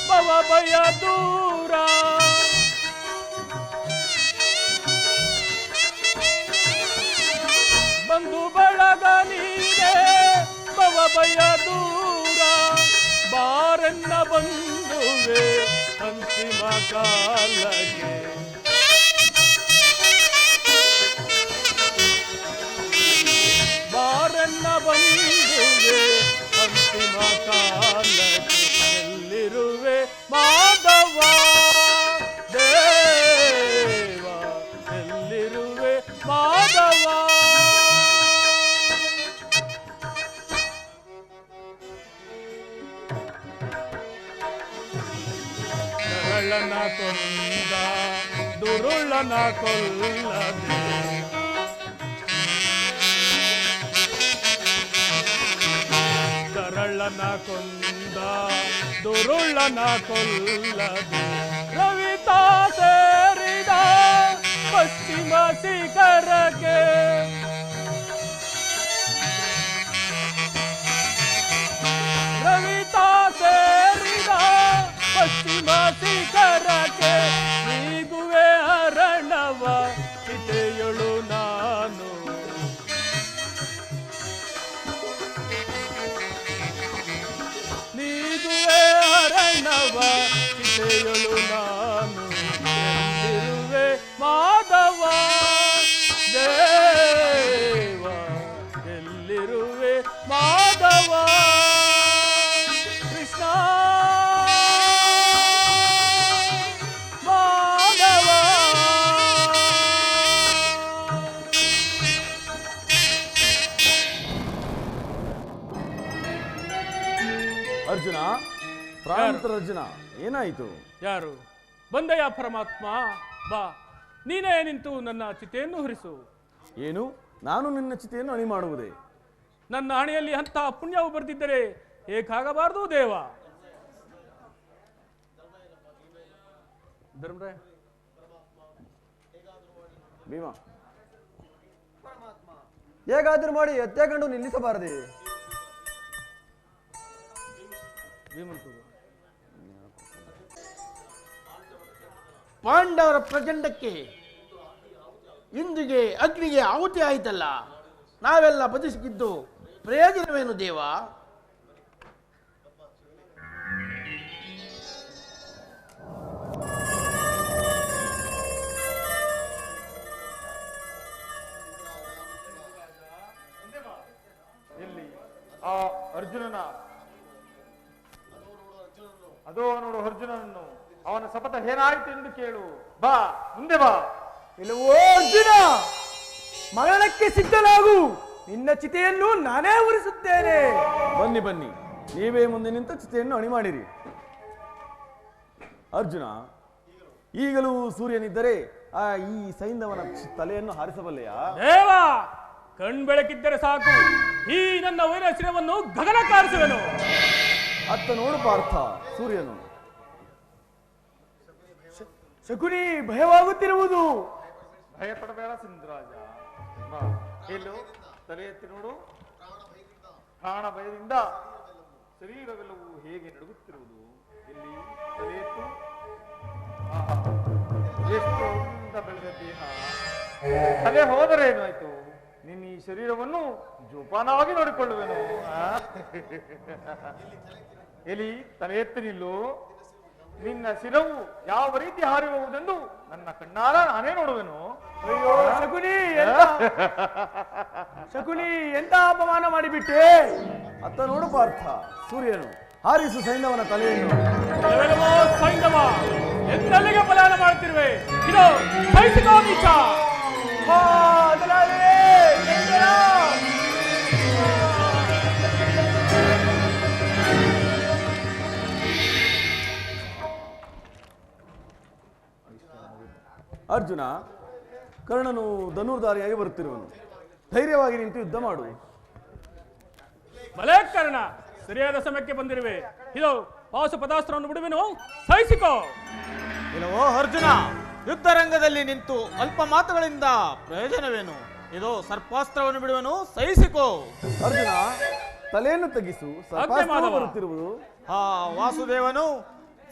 ಭವ ಭಯ ದೂರ, ಬಂಧು ಬಳಗ ನೀನೆ ಭವ ಭಯ ದೂರ, ಬಾರನ್ನ ಬಂಧುವೆ ಅಂತಿಮ ಕಾಲಕ್ಕೆ. ಬಾರನ್ನ ಬಂಧುವೆ ಅಂತಿಮ ಕಾಲಕ್ಕೆ. ಎಲ್ಲಿರುವೆ ಮಾಧವ ದೇವ, ಎಲ್ಲಿರುವೆ ಮಾಧವ? ಸರಳನ ಕೊಂದ ದುರುಳನ ಕೊಲ್ಲದೆ, ಸರಳನ ಕೊಂದ ದುರುಳನ ಕೊಲ್ಲದೆ, ರವಿತಾ ಸೇರಿದ ಪಶ್ಚಿಮ ಶಿಖರಕ್ಕೆ, ರವಿತಾ ಸೇರಿದ ಪಶ್ಚಿಮ ಶಿಖರಕ್ಕೆ, ನೀಗುವೆ ಅರಣವ ಚಿತೆಯೊಳು ನಾನು, ನೀಗುವೆ ಅರಣವ ಚಿತೆಯೊಳು ನಾನು. ಎಲ್ಲಿರುವೆ ಮಾಧವ ದೇವ, ಎಲ್ಲಿರುವೆ ಮಾಧವ? ಕೃಷ್ಣ ಮಾಧವ. ಪ್ರಾಣಾಂತರ ಅರ್ಜುನ, ಏನಾಯಿತು? ಯಾರು? ಬಂದಯ್ಯ ಪರಮಾತ್ಮ, ಬಾ, ನೀನೇ ನಿಂತು ನನ್ನ ಚಿತೆಯನ್ನು ಹುರಿಸು. ಏನು? ನಾನು ನಿನ್ನ ಚಿತೆಯನ್ನು ಅಣಿ ಮಾಡುವುದೇ? ನನ್ನ ಹಣೆಯಲ್ಲಿ ಅಂತ ಪುಣ್ಯವು ಬರೆದಿದ್ದರೆ ಏಕಾಗಬಾರದು ದೇವ. ಧರ್ಮರಾಯ, ಭೀಮ, ಹೇಗಾದ್ರೂ ಮಾಡಿ ಎತ್ತೆಕೊಂಡು ನಿಲ್ಲಿಸಬಾರದೆ? ಪಾಂಡವರ ಪ್ರಚಂಡಕ್ಕೆ ಇಂದಿಗೆ ಅಗ್ನಿಗೆ ಆಹುತಿ ಆಯಿತಲ್ಲ, ನಾವೆಲ್ಲ ಬದುಕಿದ್ದು ಪ್ರಯೋಜನವೇನು ದೇವ? ಎಲ್ಲಿ ಆ ಅರ್ಜುನನ? ಅದೋ ನೋಡು ಅರ್ಜುನನನ್ನು. ಅವನ ಶಪಥ ಏನಾಯಿತು ಎಂದು ಕೇಳು. ಬಾ, ಮುಂದೆ ಬಾ. ಇಲ್ಲವೋ ಅರ್ಜುನ, ಮರಣಕ್ಕೆ ಸಿದ್ಧನಾಗು, ನಿನ್ನ ಚಿತೆಯನ್ನು ನಾನೇ ಉರಿಸುತ್ತೇನೆ. ಬನ್ನಿ ಬನ್ನಿ, ನೀವೇ ಮುಂದೆ ನಿಂತ ಚಿತೆಯನ್ನು ಅಣಿ ಮಾಡಿರಿ. ಅರ್ಜುನ, ಈಗಲೂ ಸೂರ್ಯನಿದ್ದರೆ ಆ ಈ ಸೈಂಧವನ ತಲೆಯನ್ನು ಹಾರಿಸಬಲ್ಲೆಯಾ? ದೇವ, ಕಣ್ಬೆಳಕಿದ್ದರೆ ಸಾಕು, ಈ ನನ್ನ ವೈರ ಶಿರವನ್ನು ಗಗನ ಕಾರಿಸುವೆನು. ಅತ್ತ ನೋಡು ಪಾರ್ಥ, ಸೂರ್ಯನು. ಶಕುನಿ, ಭಯವಾಗುತ್ತಿರುವುದು. ಭಯಪಡಬೇಡ ಸಿಂಧರಾಜ. ಬಾ, ಎಲ್ಲೋ ತಲೆ ಎತ್ತಿ ನೋಡು. ಪ್ರಾಣ ಭಯದಿಂದ ಶರೀರವೆಲ್ಲವೂ ಹೇಗೆ ನಡುಗುತ್ತಿರುವುದು. ಎಲ್ಲಿ ತಲೆ ಎತ್ತು. ಆಹಾ, ಎಷ್ಟು ಅಂದ ಬೆಳೆದ ದೇಹ. ತಲೆ ಹೋದರೆ ಏನಾಯ್ತು? ನಿನ್ನ ಈ ಶರೀರವನ್ನು ಜೋಪಾನವಾಗಿ ನೋಡಿಕೊಳ್ಳುವೆನು. ಎಲ್ಲಿ ತಲೆ ಎತ್ತಿ ನಿಲ್ಲು. ನಿನ್ನ ಶಿರವು ಯಾವ ರೀತಿ ಹಾರಿರುವುದೆಂದು ನನ್ನ ಕಣ್ಣಾರ ನಾನೇ ನೋಡುವೆನು. ಅಯ್ಯೋ ಶಕುನಿ, ಶಕುನಿ, ಎಂತ ಅಪಮಾನ ಮಾಡಿಬಿಟ್ಟೆ. ಅತ್ತ ನೋಡು ಪಾರ್ಥ, ಸೂರ್ಯನು. ಹಾರಿಸು ಸೈಂಧವನ ತಲೆಯನ್ನು. ಎಲ್ಲವೆಲ್ಲವೋ ಸೈಂಧವ, ಎಂದೆಲ್ಲಿಗೆ ಪಲಾಯನ ಮಾಡುತ್ತಿರುವೆ? ಇದು ಸಹಿಸಿಕೋ ನೀಚ. ಅರ್ಜುನ, ಕರ್ಣನು ಧನುರ್ಧಾರಿಯಾಗಿ ಬರುತ್ತಿರುವನು. ಧೈರ್ಯವಾಗಿ ನಿಂತು ಯುದ್ಧ ಮಾಡು. ಭಲೇ ಕರ್ಣ, ಸರಿಯಾದ ಸಮಯಕ್ಕೆ ಬಂದಿರುವೆ. ಇದು ಪಾಶುಪತಾಸ್ತ್ರವನ್ನು ಬಿಡುವೆನು, ಸಹಿಸಿಕೋ. ಇಲ್ಲವೋ ಅರ್ಜುನ, ಯುದ್ಧ ರಂಗದಲ್ಲಿ ನಿಂತು ಅಲ್ಪ ಮಾತುಗಳಿಂದ ಪ್ರಯೋಜನವೇನು? ಇದು ಸರ್ಪಾಸ್ತ್ರವನ್ನು ಬಿಡುವೆನು, ಸಹಿಸಿಕೋ. ಅರ್ಜುನ, ತಲೆಯನ್ನು ತಗ್ಗಿಸು, ಸರ್ಪಾಸ್ತ್ರವು ಬರುತ್ತಿರುವುದು. ಆ ವಾಸುದೇವನು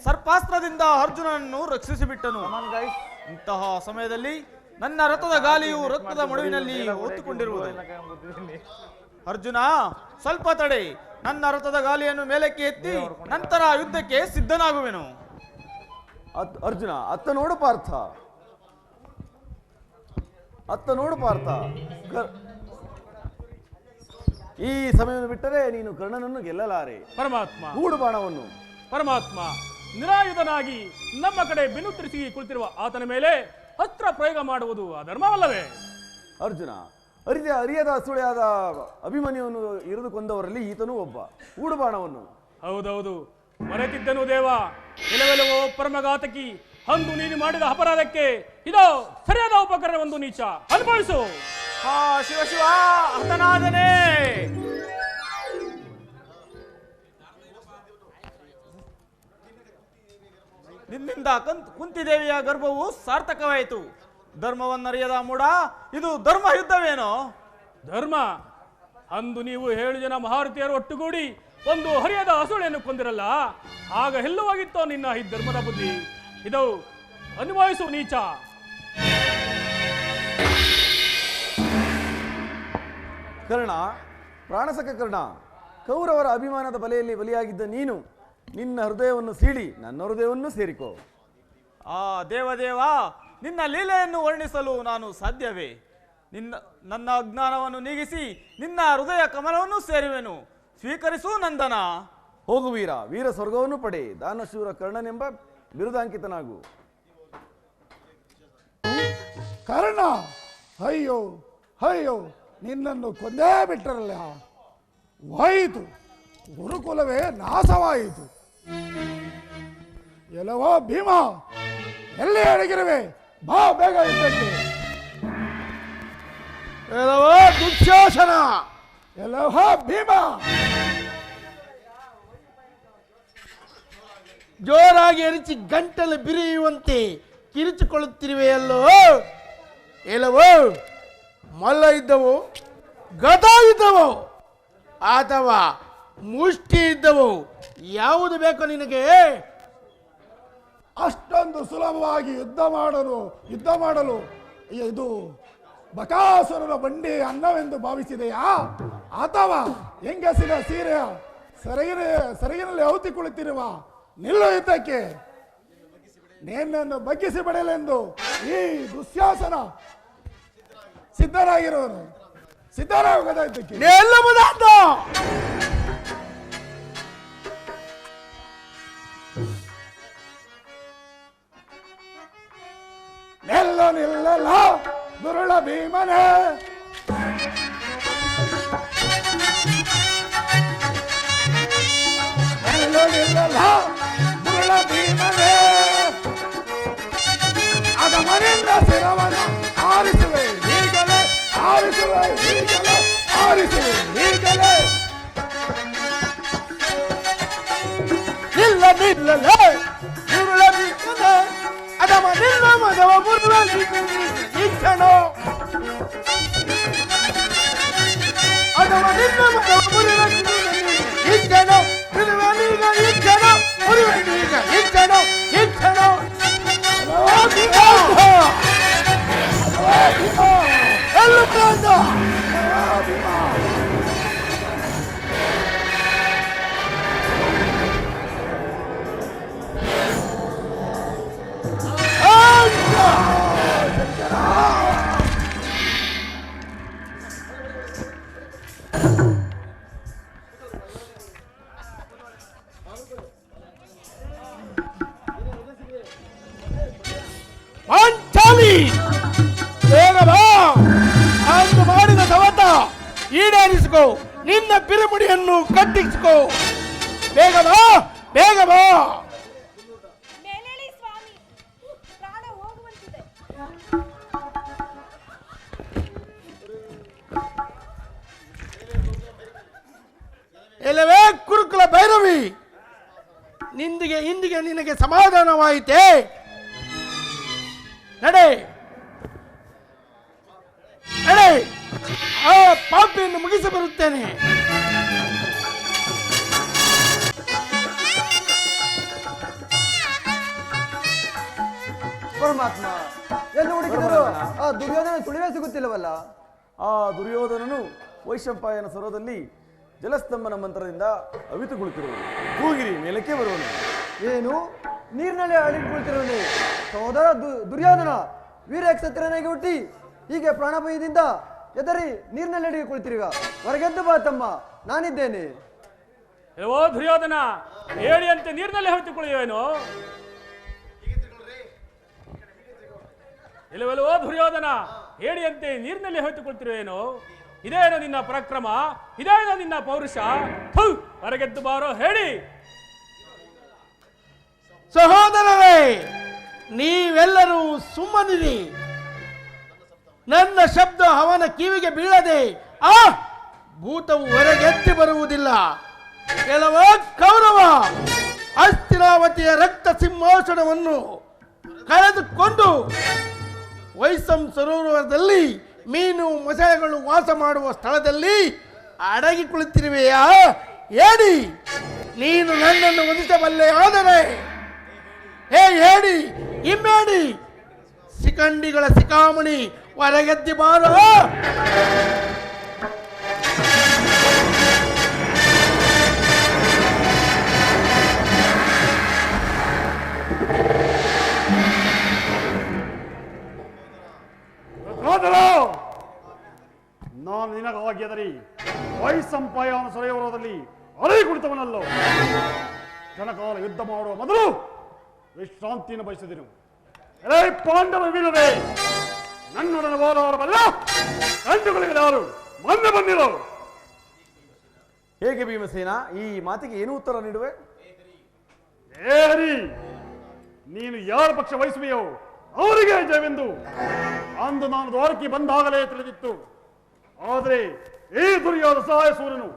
ಸರ್ಪಾಸ್ತ್ರದಿಂದ ಅರ್ಜುನನನ್ನು ರಕ್ಷಿಸಿಬಿಟ್ಟನು. ಇಂತಹ ಸಮಯದಲ್ಲಿ ನನ್ನ ರಥದ ಗಾಲಿಯು ರಕ್ತದ ಮಡುವಿನಲ್ಲಿ ಹೊತ್ತುಕೊಂಡಿರುವುದು. ಅರ್ಜುನ, ಸ್ವಲ್ಪ ತಡೆ. ನನ್ನ ರಥದ ಗಾಲಿಯನ್ನು ಮೇಲಕ್ಕೆ ಎತ್ತಿ ನಂತರ ಯುದ್ಧಕ್ಕೆ ಸಿದ್ಧನಾಗುವೆನು. ಅರ್ಜುನ, ಅತ್ತ ನೋಡು ಪಾರ್ಥ, ಅತ್ತ ನೋಡು ಪಾರ್ಥ. ಈ ಸಮಯವನ್ನು ಬಿಟ್ಟರೆ ನೀನು ಕರ್ಣನನ್ನು ಗೆಲ್ಲಲಾರೆ. ಪರಮಾತ್ಮ, ಗೂಡು ಬಾಣವನ್ನು. ಪರಮಾತ್ಮ, ನಿರಾಯುಧನಾಗಿ ನಮ್ಮ ಕಡೆ ಬೆನ್ನು ತಿರುಗಿ ಕುಳಿತಿರುವ ಆತನ ಮೇಲೆ ಅಸ್ತ್ರ ಪ್ರಯೋಗ ಮಾಡುವುದು ಅಧರ್ಮವಲ್ಲವೇ? ಅರ್ಜುನ, ಅರಿಯದ ಸುಳೆಯಾದ ಅಭಿಮನ್ಯುವನ್ನು ಇರಿದು ಕೊಂದವರಲ್ಲಿ ಈತನೂ ಒಬ್ಬ. ಗೂಡು ಬಾಣವನ್ನು. ಹೌದೌದು, ಮರೆತಿದ್ದನು ದೇವ. ಇಲ್ಲವೆಲ್ಲವೋ ಪರಮಘಾತಕಿ, ಅಂದು ನೀನು ಮಾಡಿದ ಅಪರಾಧಕ್ಕೆ ಇದೋ ಸರಿಯಾದ ಉಪಕರಣವೊಂದು ನೀಚ, ಅನುಭವಿಸು. ಹಾ ಶಿವ ಶಿವ, ಹತನಾದನೇ. ನಿನ್ನಿಂದ ಕುಂತಿದೇವಿಯ ಗರ್ಭವು ಸಾರ್ಥಕವಾಯಿತು. ಧರ್ಮವನ್ನರಿಯದ ಮೂಢ, ಇದು ಧರ್ಮ ಯುದ್ಧವೇನೋ? ಧರ್ಮ? ಅಂದು ನೀವು 7 ಜನ ಮಹಾರಥಿಯರು ಒಟ್ಟುಗೂಡಿ ಒಂದು ಹರಿಯದ ಹಸುಳೆಯನ್ನು ಕೊಂದಿರಲ್ಲ, ಆಗ ಎಲ್ಲವಾಗಿತ್ತೋ ನಿನ್ನ ಈ ಧರ್ಮದ ಬುದ್ಧಿ? ಇದು ಅನುಭವಿಸು ನೀಚ. ಕರ್ಣ, ಪ್ರಾಣಸಕ ಕರ್ಣ, ಕೌರವರ ಅಭಿಮಾನದ ಬಲೆಯಲ್ಲಿ ಬಲಿಯಾಗಿದ್ದ ನೀನು ನಿನ್ನ ಹೃದಯವನ್ನು ಸೀಳಿ ನನ್ನ ಹೃದಯವನ್ನು ಸೇರಿಕೋ. ಆ ದೇವದೇವ, ನಿನ್ನ ಲೀಲೆಯನ್ನು ವರ್ಣಿಸಲು ನಾನು ಸಾಧ್ಯವೇ? ನನ್ನ ಅಜ್ಞಾನವನ್ನು ನೀಗಿಸಿ ನಿನ್ನ ಹೃದಯ ಕಮಲವನ್ನು ಸೇರುವೆನು, ಸ್ವೀಕರಿಸು ನಂದನ. ಹೋಗು ವೀರ, ವೀರ ಸ್ವರ್ಗವನ್ನು ಪಡೆ, ದಾನಶೂರ ಕರ್ಣನೆಂಬ ಬಿರುದಾಂಕಿತನಾಗು. ಕರ್ಣ, ಅಯ್ಯೋ ಅಯ್ಯೋ, ನಿನ್ನನ್ನು ಕೊಂದೇ ಬಿಟ್ಟರಲ್ಲ. ಹೋಯಿತು, ಗುರುಕುಲವೇ ನಾಶವಾಯಿತು. ಎಲ್ಲವೋ ಭೀಮ, ಎಲ್ಲಿ ಅಡಗಿರುವೆ? ಬಾ ಬೇಗ ಯುದ್ಧಕ್ಕೆ. ಎಲ್ಲವೋ ದುಶ್ಯಾಸನ, ಎಲ್ಲವೋ ಭೀಮ, ಜೋರಾಗಿ ಅರಿಚಿ ಗಂಟಲು ಬಿರಿಯುವಂತೆ ಕಿರಿಚಿಕೊಳ್ಳುತ್ತಿರುವೆಯಲ್ಲೋ. ಎಲ್ಲವೋ ಮಲ್ಲ ಇದ್ದವು, ಗದ ಇದ್ದವು, ಅಥವಾ ಮುಷ್ಟಿ ಇದ್ದವು, ಯಾವುದು ಬೇಕೋ ನಿನಗೆ? ಅಷ್ಟೊಂದು ಸುಲಭವಾಗಿ ಯುದ್ಧ ಮಾಡಲು ಇದು ಬಕಾಸುರನ ಬಂಡಿ ಅನ್ನವೆಂದು ಭಾವಿಸಿದೆಯಾ? ಅಥವಾ ಹೆಂಗಸಿನ ಸೀರೆಯ ಸೆರಗಿನಲ್ಲಿ ಔತಿ ಕುಳಿತಿರುವ ನಿಲ್ಲು ಯುದ್ಧಕ್ಕೆ. ನಿನ್ನನ್ನು ಬಗ್ಗಿಸಿ ಪಡೆಯಲೆಂದು ಈ ದುಶ್ಯಾಸನ ಸಿದ್ಧರಾಗಿರುವನು. ಸಿದ್ಧರಾಗದ ಯುದ್ಧಕ್ಕೆ ನಿಲ್ಲಲ್ಲ ದುರುಳ ಭೀಮನೇ. ನಿಲ್ಲಲ್ಲ ದುರುಳ ಭೀಮನೇ. ಅದ ಮನೆಯಿಂದ ಶಿರವನ್ನು ಆರಿಸುವೆ ಈಗಲೇ, ಆರಿಸುವೆ ಈಗಲೇ, ಆರಿಸುವೆ ಈಗಲೇ. ನಿಲ್ಲಲ್ಲ ದುರುಳ ಭೀಮನೇ. ಅದವ ನಿಲ್ಲ ಮದವ ಮುರುವ ಇಚ್ಛನೋ, ಅದವ ನಿಲ್ಲ ಮದವ ಮುರುವ ಇಚ್ಛನೋ, ಮುರುವನೀಗ ಇಚ್ಛನೋ, ಮುರುವನೀಗ ಇಚ್ಛನೋ, ಇಚ್ಛನೋ. ಎಲ್ಲೂ ಪ್ರಾಂತ ಮಾಡಿದ ಸವತ ಈಡೇರಿಸಿಕೋ, ನಿನ್ನ ಪಿರಿಮುಡಿಯನ್ನು ಕಟ್ಟಿಸಿಕೋ. ಬೇಗ ಬಾ, ಬೇಗ ಬಾ. ಮೇಲೇಳಿ ಸ್ವಾಮಿ, ಪ್ರಾಣ ಹೋಗುವಂತಿದೆ. ಎಲ್ಲವೇ ಕುರುಕುಲ ಭೈರವಿ, ಇಂದಿಗೆ ನಿನಗೆ ಸಮಾಧಾನವಾಯಿತೇ? ನಡೆ ನಡೆ, ಆ ಪಾಪಿಯನ್ನು ಮುಗಿಸಿ ಬರುತ್ತೇನೆ. ಪರಮಾತ್ಮ, ಎಲ್ಲಿ ಹುಡುಕಿದರು ಆ ದುರ್ಯೋಧನ ಸುಳಿವೇ ಸಿಗುತ್ತಿಲ್ಲವಲ್ಲ? ಆ ದುರ್ಯೋಧನನು ವೈಶಂಪಾಯನ ಸ್ವರದಲ್ಲಿ ಜಲಸ್ತಂಭನ ಮಂತ್ರದಿಂದ ಅವಿತು ಕುಳಿತಿರುವನು. ಕೂಗಿರಿ ಮೇಲಕ್ಕೆ ಬರುವನು. ಏನು ನೀರಿನಲ್ಲಿ ಅಡಿಗೆ ಕುಳಿತಿರುವನು? ಸಹೋದರ ದುರ್ಯೋಧನ, ವೀರ ಕ್ಷತ್ರನಾಗಿ ಹುಟ್ಟಿ ಹೀಗೆ ಪ್ರಾಣಭಯದಿಂದ ಎದರಿ ನೀರಿನಲ್ಲಿ ಅಡಿಗೆ ಕುಳಿತಿರುವ ಹೊರಗೆದ್ದು ಬಾ ತಮ್ಮ, ನಾನಿದ್ದೇನೆ. ಓ ದುರ್ಯೋಧನ, ಏಡಿಯಂತೆ ನೀರಿನಲ್ಲಿ ಹೊತ್ತಿಕೊಳ್ಳುವೇನು? ಇಲ್ಲವಲ್ಲವೋ ದುರ್ಯೋಧನ, ಏಡಿಯಂತೆ ನೀರಿನಲ್ಲಿ ಹೊತ್ತುಕೊಳ್ತಿರುವೇನು? ಇದೇನೋ ನಿನ್ನ ಪರಾಕ್ರಮ, ಇದೇನೋ ನಿನ್ನ ಪೌರುಷ? ಹೊರಗೆದ್ದು ಬಾರೋ, ಹೇಳಿ. ಸಹೋದರರೇ, ನೀವೆಲ್ಲರೂ ಸುಮ್ಮನಿರಿ. ನನ್ನ ಶಬ್ದ ಅವನ ಕಿವಿಗೆ ಬೀಳದೆ ಆ ಭೂತವು ಹೊರಗೆತ್ತಿ ಬರುವುದಿಲ್ಲ. ಕೆಲವ ಕೌರವ ಹಸ್ತಿನಾವತಿಯ ರಕ್ತ ಸಿಂಹಾಸನವನ್ನು ಕಳೆದುಕೊಂಡು ವೈಸಂ ಸರೋವರದಲ್ಲಿ ಮೀನು ಮೊಸಳೆಗಳು ವಾಸ ಮಾಡುವ ಸ್ಥಳದಲ್ಲಿ ಅಡಗಿ ಕುಳಿತಿರುವೆಯಾ? ಹೇಳಿ, ನೀನು ನನ್ನನ್ನು ವಧಿಸಬಲ್ಲೆ ಆದರೆ ಹೇಳಿ, ಇಮ್ಮೇಡಿ ಸಿಕಂಡಿಗಳ ಸಿಕಾಮಣಿ ಹೊರಗೆದ್ದಿ ಬಾರೋ. ನಾನು ನಿನಗಾಗಿ ಅದರಿ ವೈಸಂಪಾಯನ ಸರೋವರದಲ್ಲಿ ಅಡಗಿ ಕುಳಿತವನಲ್ಲೋ. ಜನಕಾಲ ಯುದ್ಧ ಮಾಡುವ ಮೊದಲು ವಿಶ್ರಾಂತಿಯನ್ನು ಬಯಸಿದೆನು. ಪಾಂಡವ ವೀರರೇ, ನನ್ನೊಡನೆ ಹೋರಾಡಬಲ್ಲ ಗಂಡುಗಳಿಗೆ ಯಾರು ಮೊನ್ನೆ ಬಂದಿರೋ? ಹೇಗೆ ಭೀಮಸೇನ, ಈ ಮಾತಿಗೆ ಏನು ಉತ್ತರ ನೀಡುವೆ? ಏ ಹರಿ, ನೀನು ಯಾರ ಪಕ್ಷ ವಹಿಸುವೆಯೋ ಅವರಿಗೆ ಜಯವೆಂದು ಅಂದು ನಾನು ದ್ವಾರಕ್ಕೆ ಬಂದಾಗಲೇ ತಿಳಿದಿತ್ತು. ಆದರೆ ಈ ದುರ್ಯೋಧ ಸಹಾಯ ಸೂರನು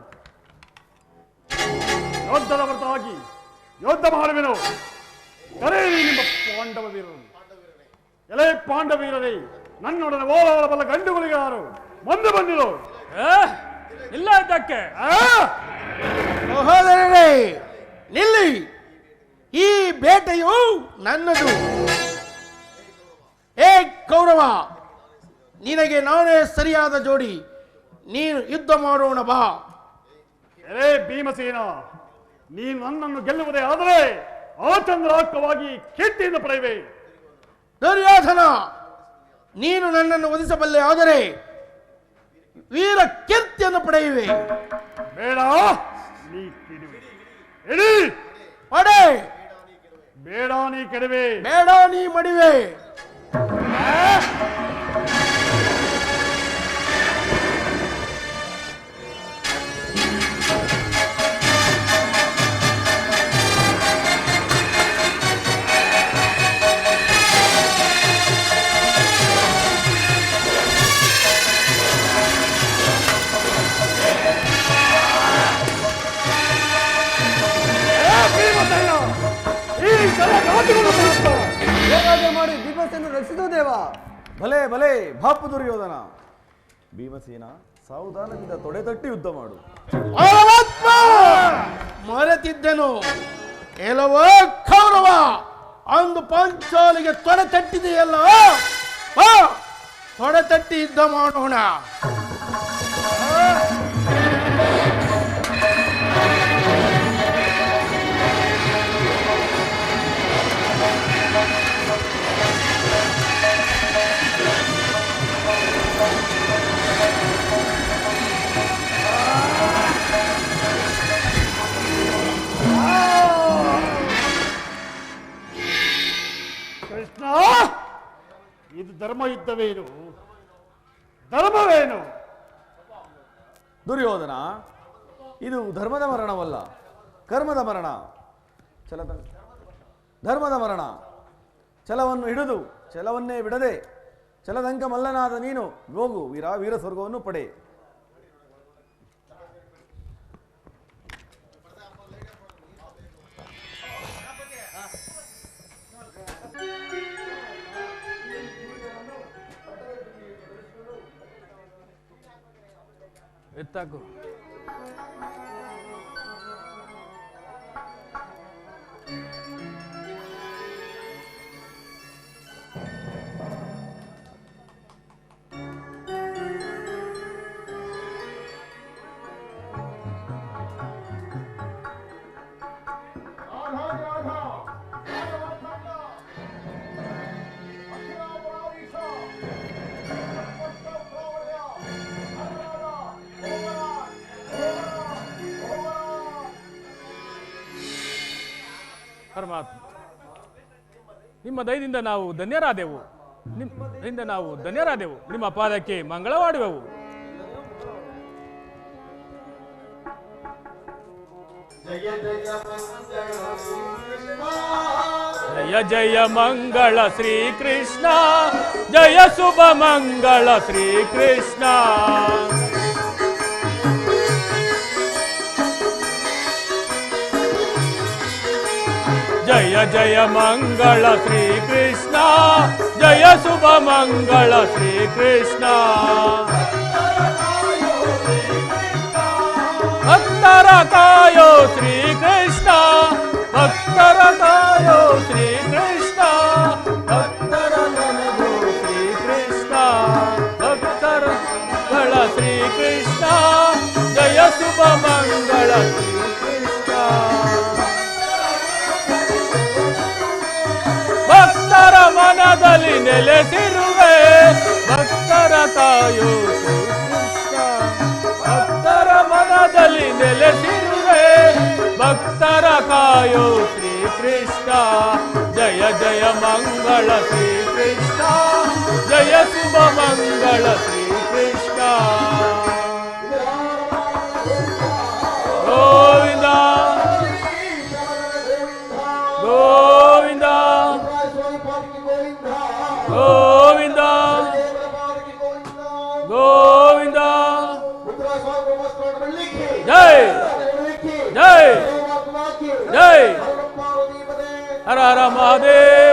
ಯುದ್ಧದ ಹೊರತಾಗಿ ಯುದ್ಧ ಮಾಡುವೆನು. ಕರೆಯಿರಿ ನಿಮ್ಮ ಪಾಂಡವ ವೀರರು. ಎಲೆ ಪಾಂಡವ ವೀರರೇ, ನನ್ನೊಡನೆ ಓಲಾಡಬಲ್ಲ ಗಂಡುಗಳಿಗೆ ಯಾರು ಮುಂದೆ ಬಂದಿರು. ಇಲ್ಲ ಇದಕ್ಕೆ ಸಹೋದರರೇ, ನಿಲ್ಲಿ. ಈ ಬೇಟೆಯು ನನ್ನದು. ಏ ಕೌರವ, ನಿನಗೆ ನಾನೇ ಸರಿಯಾದ ಜೋಡಿ. ನೀನು ಯುದ್ಧ ಮಾಡೋಣ ಬಾ. ಎಲೆ ಭೀಮಸೇನ, ನೀನು ನನ್ನನ್ನು ಗೆಲ್ಲುವುದೇ ಆದರೆ ಆಚಂದ್ರಾತ್ಮಕವಾಗಿ ಕೀರ್ತಿಯಿಂದ ಪಡೆಯುವೆ. ದುರ್ಯೋಧನ, ನೀನು ನನ್ನನ್ನು ವಧಿಸಬಲ್ಲೆ ಆದರೆ ವೀರ ಕೀರ್ತಿಯನ್ನು ಪಡೆಯುವೆ. ಬೇಡ, ನೀ ಕೆಡುವೆ. ಎಡಿ ಪಡೆ. ಬೇಡ, ನೀ ಕೆಡುವೆ. ಬೇಡ, ನೀ ಮಡಿವೆ. ಹೇಗಾದರೂ ಮಾಡಿ ಭೀಮಸೇನ ರಕ್ಷಿಸು ದೇವ. ಭಲೆ ಭಲೆ ಬಾಪು ದುರ್ಯೋಧನ. ಭೀಮಸೇನ, ಸಾವಧಾನದಿಂದ ತೊಡೆ ತಟ್ಟಿ ಯುದ್ಧ ಮಾಡು. ಮರೆತಿದ್ದೆನು. ಎಲ್ಲವೋ ಕೌರವ, ಅಂದು ಪಾಂಚಾಲಿಗೆ ತೊಡೆ ತಟ್ಟಿದೆಯಲ್ಲ, ತೊಡೆ ತಟ್ಟಿ ಯುದ್ಧ ಮಾಡೋಣ. ಕೃಷ್ಣ, ಇದು ಧರ್ಮಯುದ್ಧವೇನು? ಧರ್ಮವೇನು? ದುರ್ಯೋಧನ, ಇದು ಧರ್ಮದ ಮರಣವಲ್ಲ, ಕರ್ಮದ ಮರಣ. ಧರ್ಮದ ಮರಣ. ಛಲವನ್ನು ಹಿಡಿದು ಛಲವನ್ನೇ ಬಿಡದೆ ಛಲದಂಕ ಮಲ್ಲನಾದ ನೀನು ಹೋಗು ವೀರ, ವೀರ ಸ್ವರ್ಗವನ್ನು ಪಡೆ. ಎತ್ತಾಕು. ಪರಮಾತ್ಮ, ನಿಮ್ಮ ದಯದಿಂದ ನಾವು ಧನ್ಯರಾದೆವು. ನಿಮ್ಮ ಪಾದಕ್ಕೆ ಮಂಗಳವಾಡುವೆವು. ಜಯ ಜಯ ಮಂಗಳ ಶ್ರೀ ಕೃಷ್ಣ, ಜಯ ಶುಭ ಮಂಗಳ ಶ್ರೀ ಕೃಷ್ಣ. ಜಯ ಜಯ ಮಂಗಳ ಶ್ರೀ ಕೃಷ್ಣ, ಜಯ ಶುಭ ಮಂಗಳ ಶ್ರೀ ಕೃಷ್ಣ. ಭಕ್ತರ ಕಾಯೋ ಶ್ರೀ ಕೃಷ್ಣ, ಭಕ್ತರ ಕಾಯೋ ಶ್ರೀ ಕೃಷ್ಣ, ಭಕ್ತರ ನನಗೋ ಶ್ರೀ ಕೃಷ್ಣ, ಭಕ್ತರ ಶ್ರೀ ಕೃಷ್ಣ, ಜಯ ಶುಭ ಮಂಗಳ ಶ್ರೀ ಕೃಷ್ಣ. ಭಕ್ತರ ಮನದಲ್ಲಿ ನೆಲೆಸಿರುವೆ, ಭಕ್ತರ ಕಾಯೋ ಶ್ರೀ ಕೃಷ್ಣ, ಭಕ್ತರ ಮನದಲ್ಲಿ ನೆಲೆಸಿರುವೆ, ಭಕ್ತರ ಕಾಯೋ ಶ್ರೀ ಕೃಷ್ಣ. ಜಯ ಜಯ ಮಂಗಳ ಶ್ರೀ ಕೃಷ್ಣ, ಜಯ ಶುಭ ಮಂಗಳ ಶ್ರೀ ಕೃಷ್ಣ. ಗೋವಿಂದ ಜೈ ಜೈ ಜೈ ಹರ ಹರ ಮಹಾದೇವ